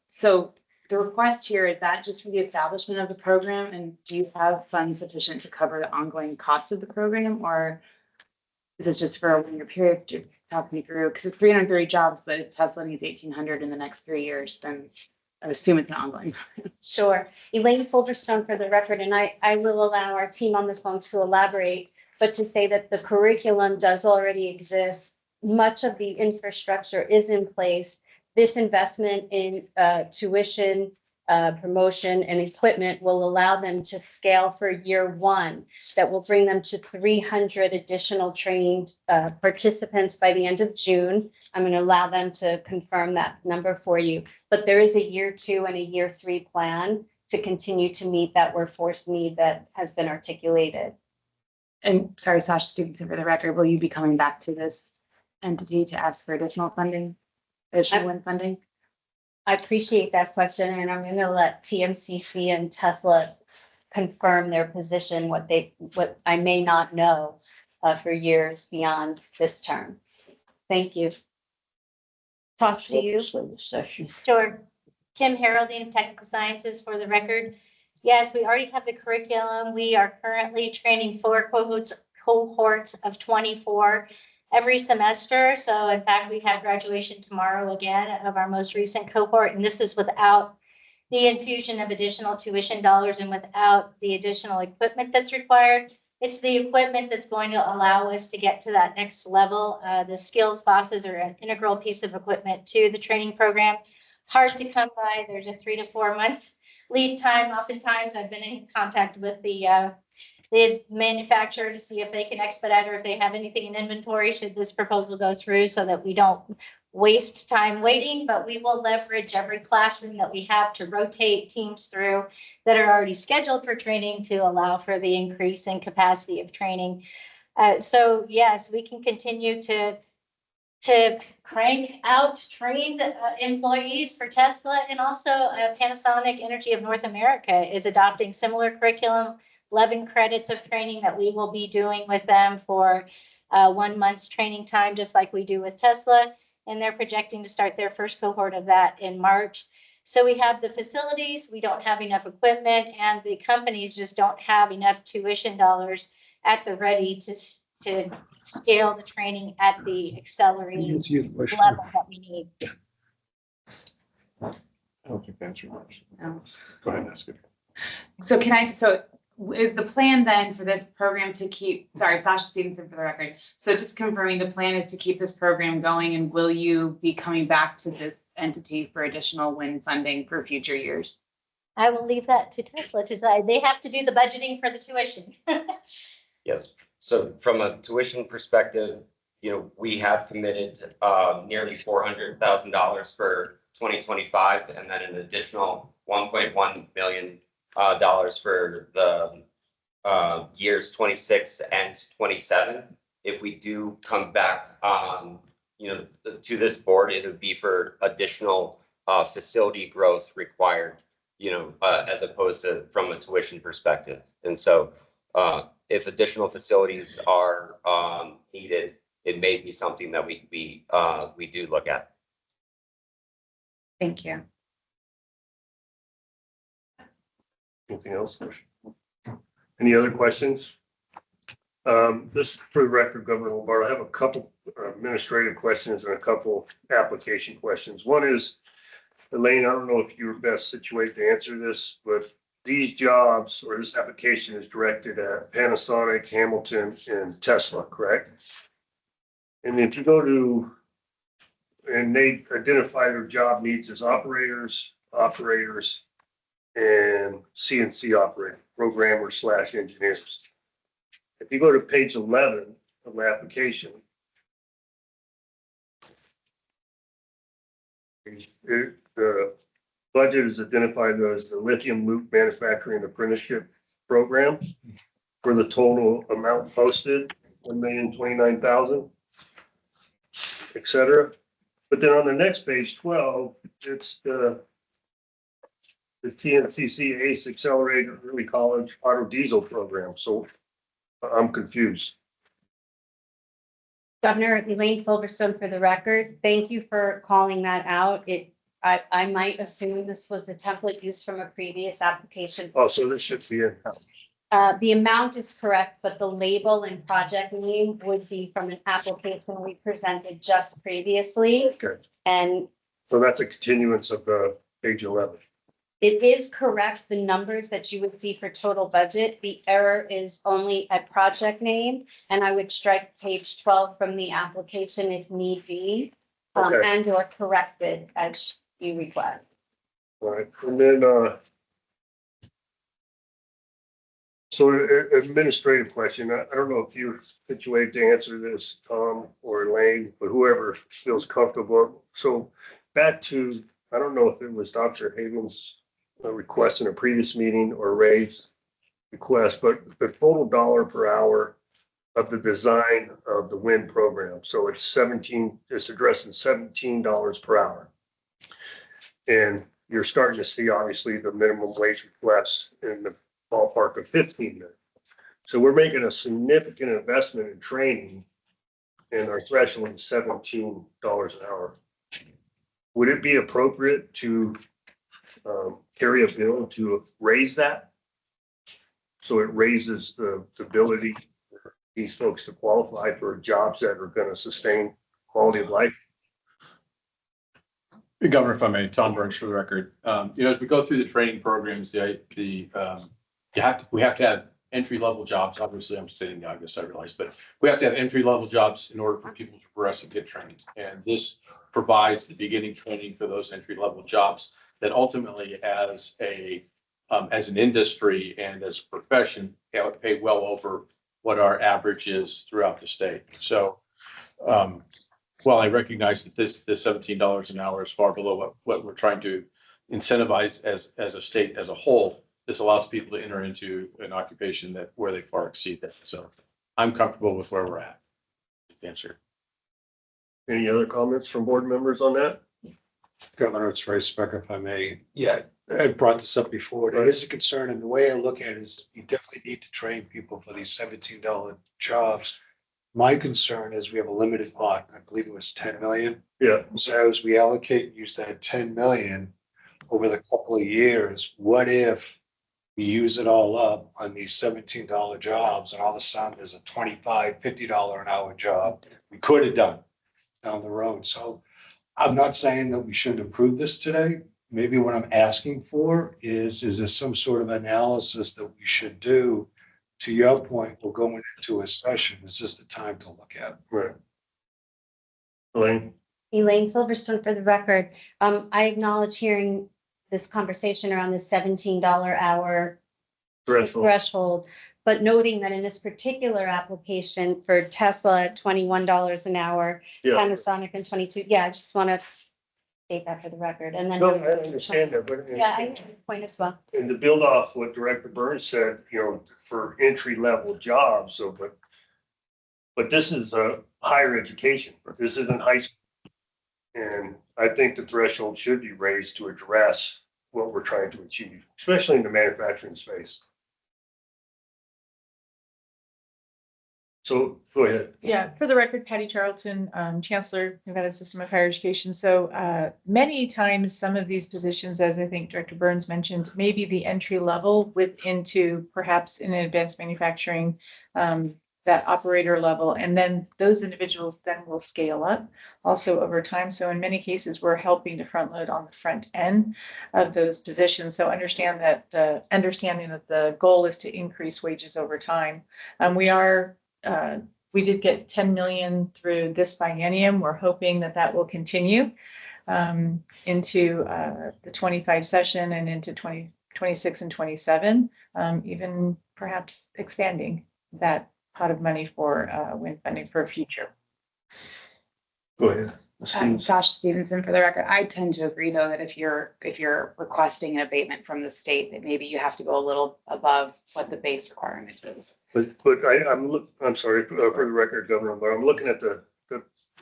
So the request here, is that just for the establishment of the program? And do you have funds sufficient to cover the ongoing cost of the program? Or is this just for a 1 year period to help me through? Because it's 330 jobs, but if Tesla needs 1,800 in the next 3 years, then I assume it's an ongoing. Sure. Elaine Silverstone for the record, and I will allow our team on the phone to elaborate, but to say that the curriculum does already exist. Much of the infrastructure is in place. This investment in tuition, promotion, and equipment will allow them to scale for year one. That will bring them to 300 additional trained participants by the end of June. I'm going to allow them to confirm that number for you. But there is a year 2 and a year 3 plan to continue to meet that workforce need that has been articulated. And sorry, Sasha Stevenson for the record, will you be coming back to this entity to ask for additional funding, additional WINN funding? I appreciate that question, and I'm going to let TMCC and Tesla confirm their position, what I may not know for years beyond this term. Thank you. Toss to you. Sure. Kim Haroldine, Technical Sciences for the record. Yes, we already have the curriculum. We are currently training 4 cohorts of 24 every semester. So in fact, we have graduation tomorrow again of our most recent cohort. And this is without the infusion of additional tuition dollars and without the additional equipment that's required. It's the equipment that's going to allow us to get to that next level. The skills bosses are an integral piece of equipment to the training program. Hard to come by. There's a 3 to 4 month lead time. Oftentimes I've been in contact with the manufacturer to see if they can expedite or if they have anything in inventory should this proposal go through, so that we don't waste time waiting. But we will leverage every classroom that we have to rotate teams through that are already scheduled for training to allow for the increase in capacity of training. So yes, we can continue to crank out trained employees for Tesla, and also Panasonic Energy of North America is adopting similar curriculum, 11 credits of training that we will be doing with them for 1 month's training time, just like we do with Tesla. And they're projecting to start their first cohort of that in March. So we have the facilities, we don't have enough equipment, and the companies just don't have enough tuition dollars at the ready to scale the training at the accelerated level that we need. I don't think that's your question. No. Go ahead and ask it. So is the plan then for this program to keep, sorry, Sasha Stevenson for the record. So just confirming, the plan is to keep this program going, and will you be coming back to this entity for additional WINN funding for future years? I will leave that to Tesla to decide. They have to do the budgeting for the tuition. Yes. So from a tuition perspective, you know, we have committed nearly $400,000 for 2025, and then an additional $1.1 million for the years 26 and 27. If we do come back, you know, to this board, it would be for additional facility growth required, you know, as opposed to from a tuition perspective. And so if additional facilities are needed, it may be something that we do look at. Thank you. Anything else? Any other questions? This is for the record, Governor Lombardo. I have a couple administrative questions and a couple application questions. One is, Elaine, I don't know if you're best situated to answer this, but these jobs or this application is directed at Panasonic, Hamilton, and Tesla, correct? And if you go to, and they identify their job needs as operators, and CNC operator, programmers / engineers. if you go to page 11 of my application, the budget is identified as the Lithium Loop Manufacturing Apprenticeship Program for the total amount posted, $1,029,000, et cetera. But then on the next page, 12, it's the TMCC ACE Accelerator Early College Auto Diesel Program. So I'm confused. Governor Elaine Silverstone, for the record, thank you for calling that out. I might assume this was a template used from a previous application. Oh, so this should be in. The amount is correct, but the label and project name would be from an application we presented just previously. Okay. And So that's a continuance of the page 11. it is correct, the numbers that you would see for total budget. The error is only at project name, and I would strike page 12 from the application if need be, Okay. and or correct it as you request. All right, and then, so administrative question, I don't know if you're situated to answer this, Tom or Elaine, but whoever feels comfortable. So back to, I don't know if it was Dr. Haven's request in a previous meeting or Ray's request, but the total dollar per hour of the design of the WINN program. So it's addressing $17 per hour. And you're starting to see obviously the minimum wage requests in the ballpark of 15 there. So we're making a significant investment in training, and our threshold is $17 an hour. Would it be appropriate to carry a bill to raise that? So it raises the ability for these folks to qualify for jobs that are going to sustain quality of life? Governor, if I may, Tom Burns for the record. As we go through the training programs, we have to have entry-level jobs. Obviously, I'm stating the obvious, I realize, but we have to have entry-level jobs in order for people to progress and get trained. And this provides the beginning training for those entry-level jobs that ultimately as an industry and as a profession, pay well over what our average is throughout the state. So, while I recognize that this $17 an hour is far below what we're trying to incentivize as a state as a whole, this allows people to enter into an occupation where they far exceed that. So I'm comfortable with where we're at. Answer. Any other comments from board members on that? Governor, it's Ray Specker, if I may. Yeah, I brought this up before. It is a concern, and the way I look at it is you definitely need to train people for these $17 jobs. My concern is we have a limited pot. I believe it was 10 million. Yeah. So as we allocate and use that 10 million over the couple of years, what if we use it all up on these $17 jobs and all of a sudden there's a $25, $50 an hour job we could have done down the road? So I'm not saying that we shouldn't approve this today. Maybe what I'm asking for is there some sort of analysis that we should do? To your point, we're going into a session. It's just the time to look at it. Right. Elaine? Elaine Silverstone, for the record, I acknowledge hearing this conversation around the $17 hour threshold, but noting that in this particular application for Tesla at $21 an hour, Yeah. Panasonic and 22. Yeah, I just want to state that for the record. And then. No, I understand that, but. Yeah, I get your point as well. And to build off what Director Burns said, for entry level jobs, but this is a higher education. This isn't high school. And I think the threshold should be raised to address what we're trying to achieve, especially in the manufacturing space. So go ahead. Yeah, for the record, Patty Charlton, Chancellor, Nevada System of Higher Education. So many times, some of these positions, as I think Director Burns mentioned, maybe the entry level into perhaps in advanced manufacturing, that operator level, and then those individuals then will scale up also over time. So in many cases, we're helping to front load on the front end of those positions. So understanding that the goal is to increase wages over time. We did get 10 million through this biennium. We're hoping that will continue into the 25 session and into 2026 and 27, even perhaps expanding that pot of money for WINN funding for future. Go ahead. Sasha Stevenson for the record. I tend to agree though that if you're requesting an abatement from the state, that maybe you have to go a little above what the base requirement is. But I'm sorry for the record, Governor, but I'm looking at the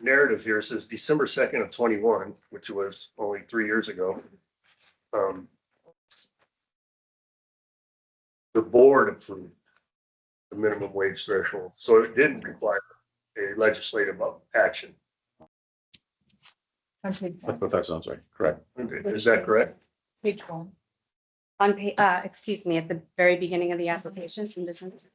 narrative here. It says December 2nd of 21, which was only 3 years ago. The board approved the minimum wage threshold, so it didn't require a legislative action. On page That's what that sounds like. Correct. Is that correct? Page 1. On excuse me, at the very beginning of the application from business.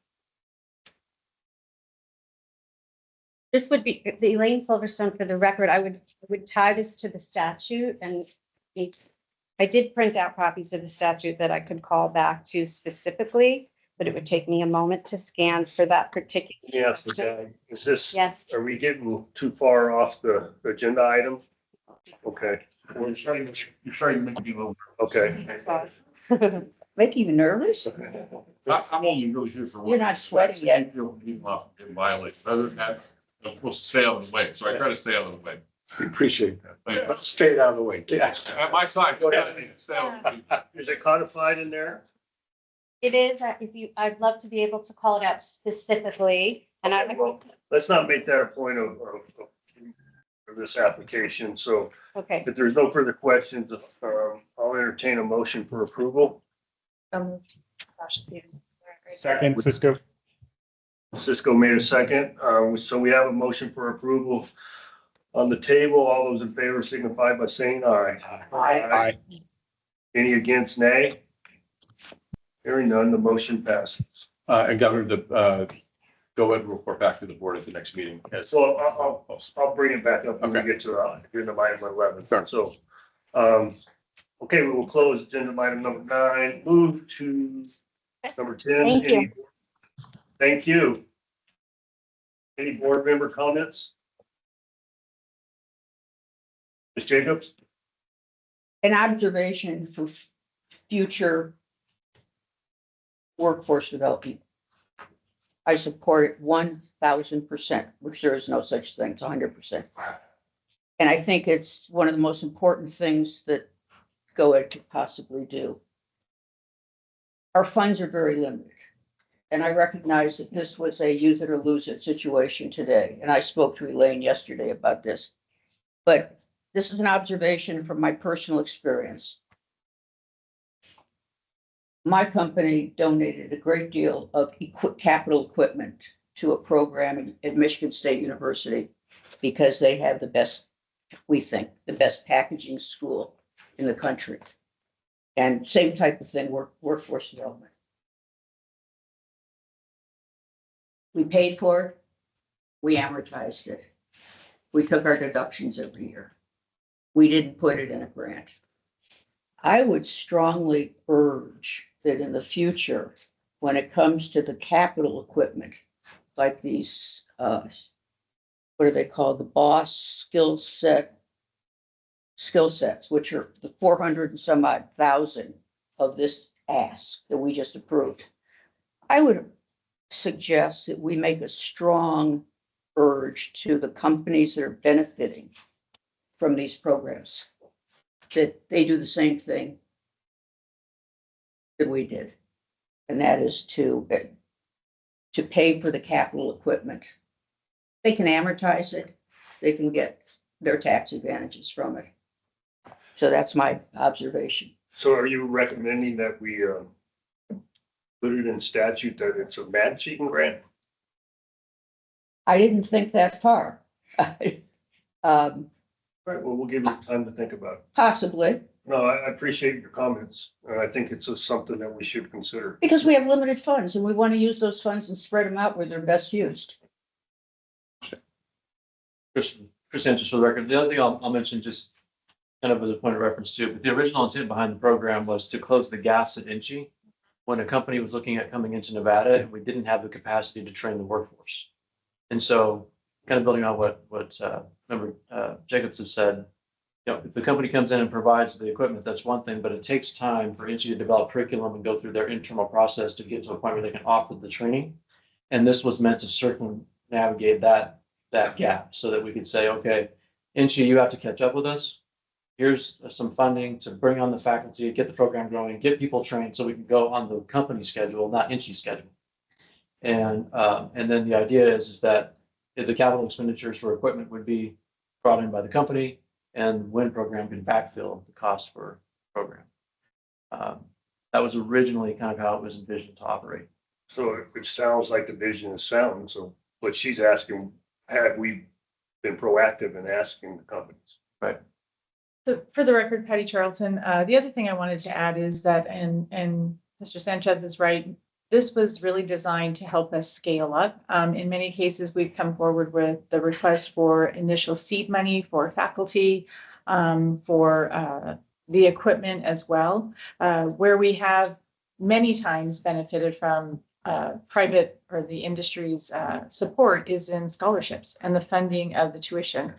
This would be the Elaine Silverstone for the record. I would tie this to the statute, and I did print out copies of the statute that I could call back to specifically, but it would take me a moment to scan for that particular. Yes. Is this? Yes. Are we getting too far off the agenda item? Okay. Well, you're starting to make me a little. Okay. Make you nervous? I'm only really here for. You're not sweating yet. Being violated. Other than that, I'm supposed to stay out of the way, so I try to stay out of the way. We appreciate that. Thank you. Straight out of the way. Yes. At my side, go ahead. Stay out of the way. Is it codified in there? It is, I'd love to be able to call it out specifically, and Well, let's not make that a point of this application. So okay. if there's no further questions, I'll entertain a motion for approval. Sasha Stevenson. Second, Cisco. Cisco made a second. So we have a motion for approval on the table. All those in favor signify by saying aye. Aye. Any against, nay? Hearing none, the motion passes. And Governor, the GOED will report back to the board at the next meeting. So I'll bring it back up when we get to agenda item 11. So, okay, we will close agenda item number 9, move to number 10. Thank you. Thank you. Any board member comments? Ms. Jacobs? An observation for future workforce development. I support it 1,000%, which there is no such thing. It's 100%. And I think it's one of the most important things that GOED could possibly do. Our funds are very limited. And I recognize that this was a use it or lose it situation today. And I spoke to Elaine yesterday about this. But this is an observation from my personal experience. My company donated a great deal of capital equipment to a program at Michigan State University because they have the best, we think, the best packaging school in the country. And same type of thing, workforce development. We paid for it. We amortized it. We took our deductions every year. We didn't put it in a grant. I would strongly urge that in the future, when it comes to the capital equipment, like these, what are they called? The BOSS skill sets, which are the 400 and some odd thousand of this ask that we just approved. I would suggest that we make a strong urge to the companies that are benefiting from these programs, that they do the same thing that we did. And that is to pay for the capital equipment. They can amortize it. They can get their tax advantages from it. So that's my observation. So are you recommending that we put it in statute that it's a matching grant? I didn't think that far. Right, well, we'll give you time to think about it. Possibly, No, I appreciate your comments. And I think it's just something that we should consider. because we have limited funds and we want to use those funds and spread them out where they're best used. Chris answers for the record. The other thing I'll mention, just kind of as a point of reference too, but the original intent behind the program was to close the gaps at Inchy when a company was looking at coming into Nevada and we didn't have the capacity to train the workforce. And so kind of building on what Member Jacobs has said, you know, if the company comes in and provides the equipment, that's one thing, but it takes time for Inchy to develop curriculum and go through their internal process to get to a point where they can offer the training. And this was meant to circumnavigate that gap so that we could say, okay, Inchi, you have to catch up with us. Here's some funding to bring on the faculty, get the program going, get people trained so we can go on the company schedule, not Inchi's schedule. And then the idea is that the capital expenditures for equipment would be brought in by the company and the WINN program can backfill the cost for the program. That was originally kind of how it was envisioned to operate. So it sounds like the vision is sound. So what she's asking, have we been proactive in asking the companies? Right. So for the record, Patty Charlton, the other thing I wanted to add is that, and Mr. Sanchez is right, this was really designed to help us scale up. In many cases, we've come forward with the request for initial seed money for faculty, for the equipment as well, where we have many times benefited from private or the industry's support is in scholarships and the funding of the tuition,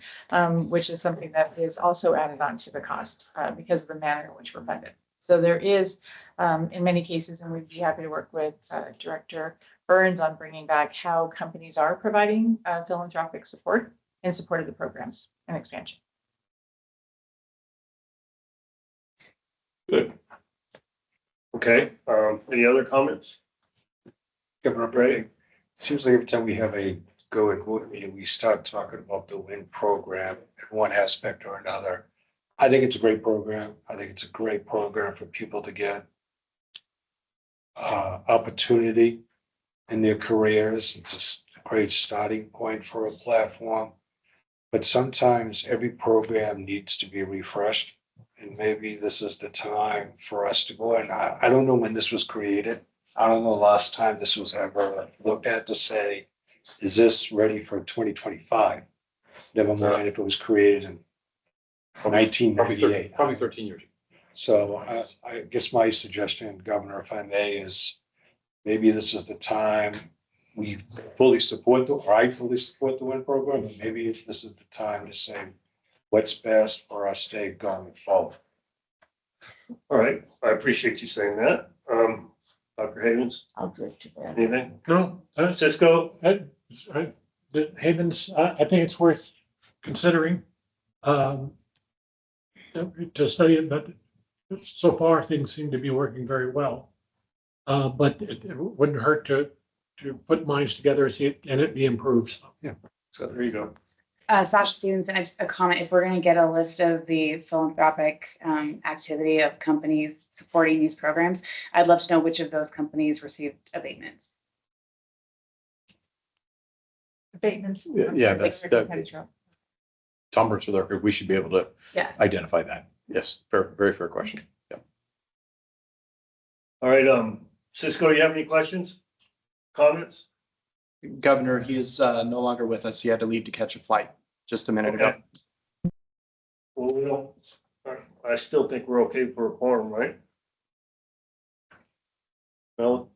which is something that is also added on to the cost because of the manner in which we're funded. So there is, in many cases, and we'd be happy to work with Director Burns on bringing back how companies are providing philanthropic support in support of the programs and expansion. Good. Okay, any other comments? Governor Bray, seems like every time we have a GOED board meeting, we start talking about the WINN program in one aspect or another. I think it's a great program. I think it's a great program for people to get opportunity in their careers. It's a great starting point for a platform. But sometimes every program needs to be refreshed. And maybe this is the time for us to go. And I don't know when this was created. I don't know the last time this was ever looked at to say, is this ready for 2025? Never mind if it was created in 1998. Probably 13 years. So I guess my suggestion, Governor, if I may, is maybe this is the time we fully support or I fully support the WINN program, and maybe this is the time to say what's best for our state going forward. All right, I appreciate you saying that. Dr. Havens, I'll drift to that. anything? No, Cisco? The Havens, I think it's worth considering to study it, but so far things seem to be working very well. But it wouldn't hurt to put minds together, see it, and it be improved. Yeah, so there you go. Sasha Stevenson, I just a comment, if we're gonna get a list of the philanthropic activity of companies supporting these programs, I'd love to know which of those companies received abatements. Abatements. Yeah, that's that. Tom Burns for the record, we should be able to identify that. Yes, fair, very fair question. Yeah. All right, Cisco, you have any questions, comments? Governor, he is no longer with us. He had to leave to catch a flight just a minute ago. Well, we don't, I still think we're okay for a quorum, right? No?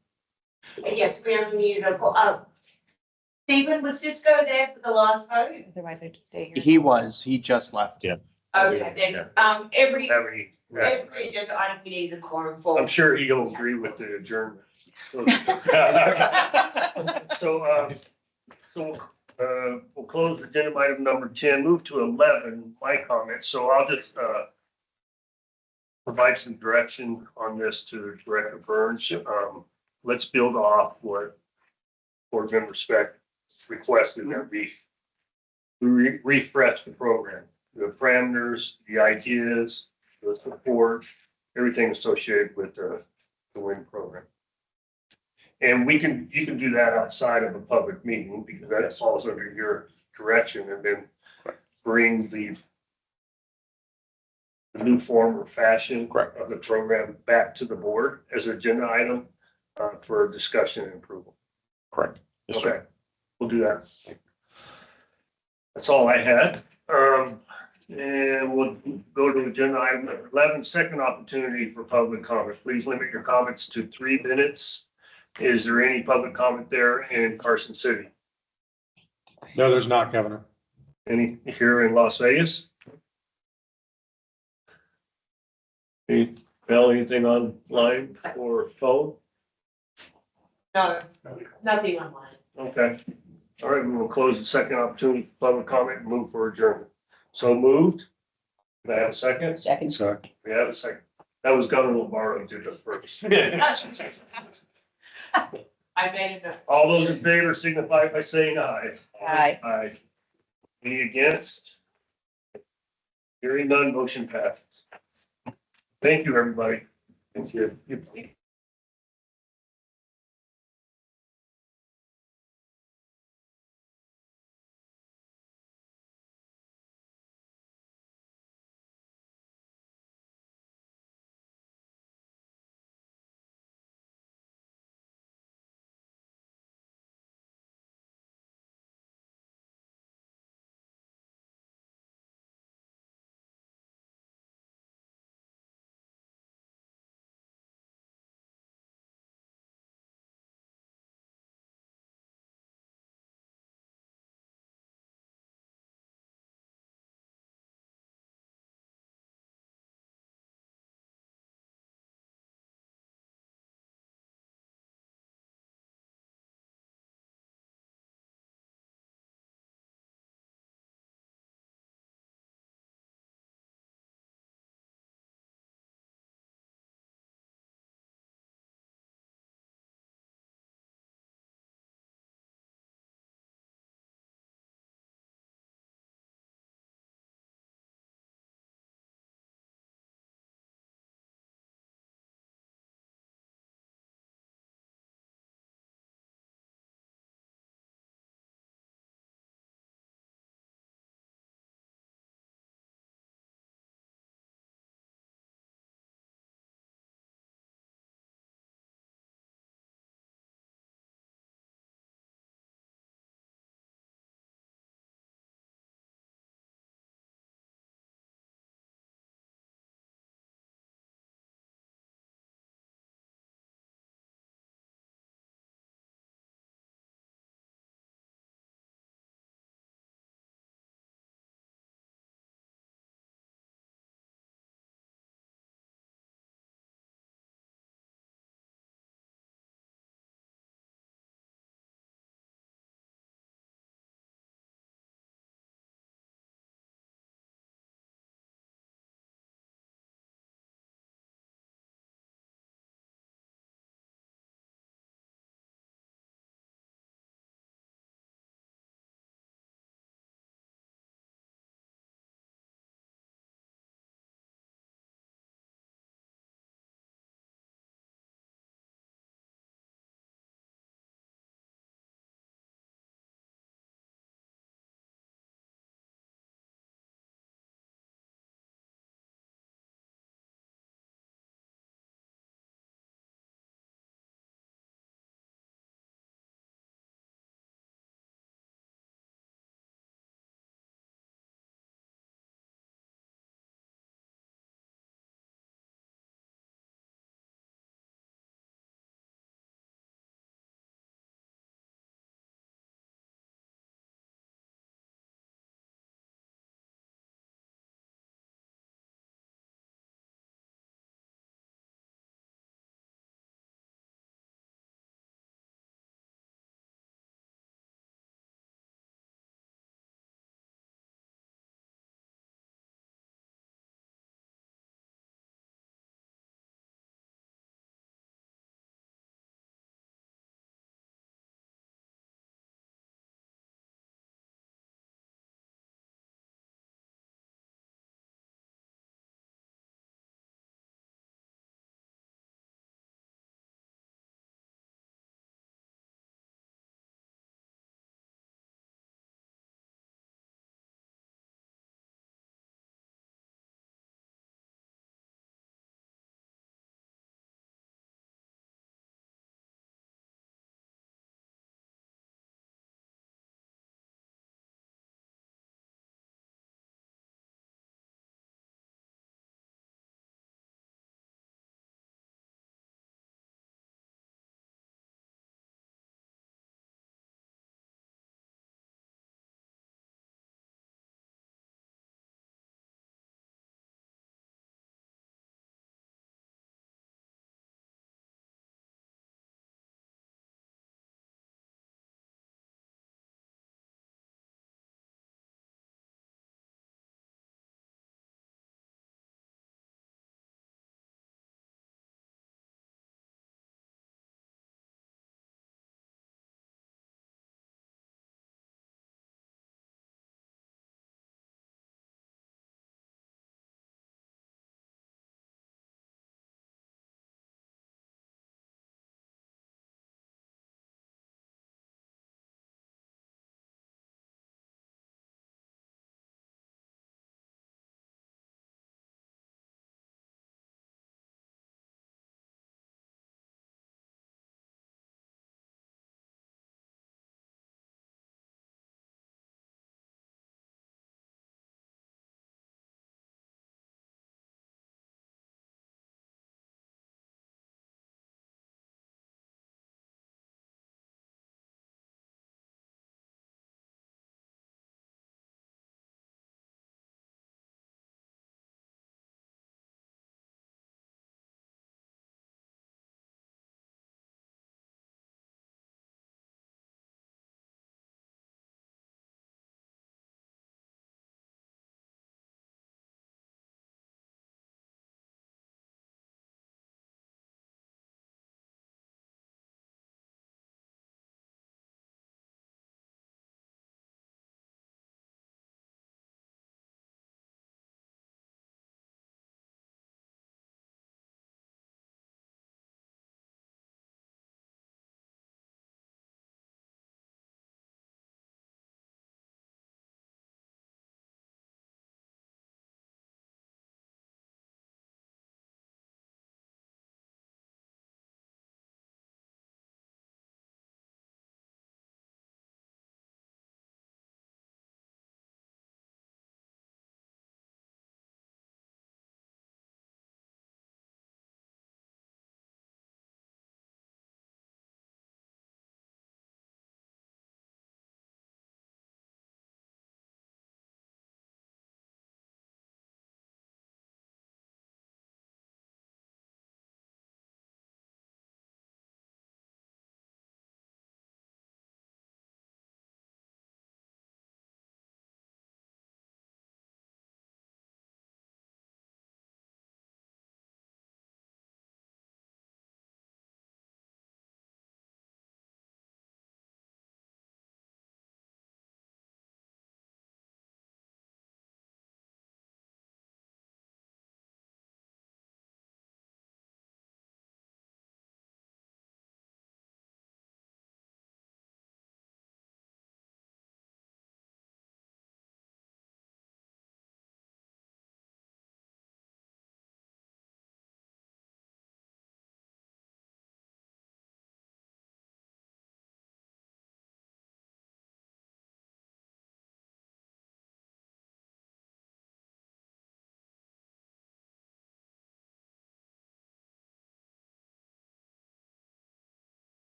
Yes, we only needed a call. Stephen, was Cisco there for the last vote? Otherwise I'd stay here. He was, he just left. Yeah. Okay, then, every Every agenda item we needed a quorum for. I'm sure he'll agree with the adjournment. So we'll close agenda item number 10, move to 11, my comments. So I'll just provide some direction on this to Director Burns. Let's build off what board member Speck requested that we refresh the program, the parameters, the ideas, the support, everything associated with the WINN program. And you can do that outside of a public meeting because that falls under your direction, and then bring the new form or fashion of the program back to the board as an agenda item for discussion and approval. Correct. Yes, Okay, sir. we'll do that. That's all I had. And we'll go to agenda item number 11, second opportunity for public comment. Please limit your comments to 3 minutes. Is there any public comment there in Carson City? No, there's not, Governor. Any here in Las Vegas? Anything online or phone? No, nothing online. Okay. All right, we will close the second opportunity for public comment and move for adjournment. So moved. Can I have a second? Second. We have a second. That was Governor Lombardo did the first. I made it. All those in favor signify by saying aye. Aye. Aye. Any against? Hearing none, motion passes. Thank you, everybody. Thank you.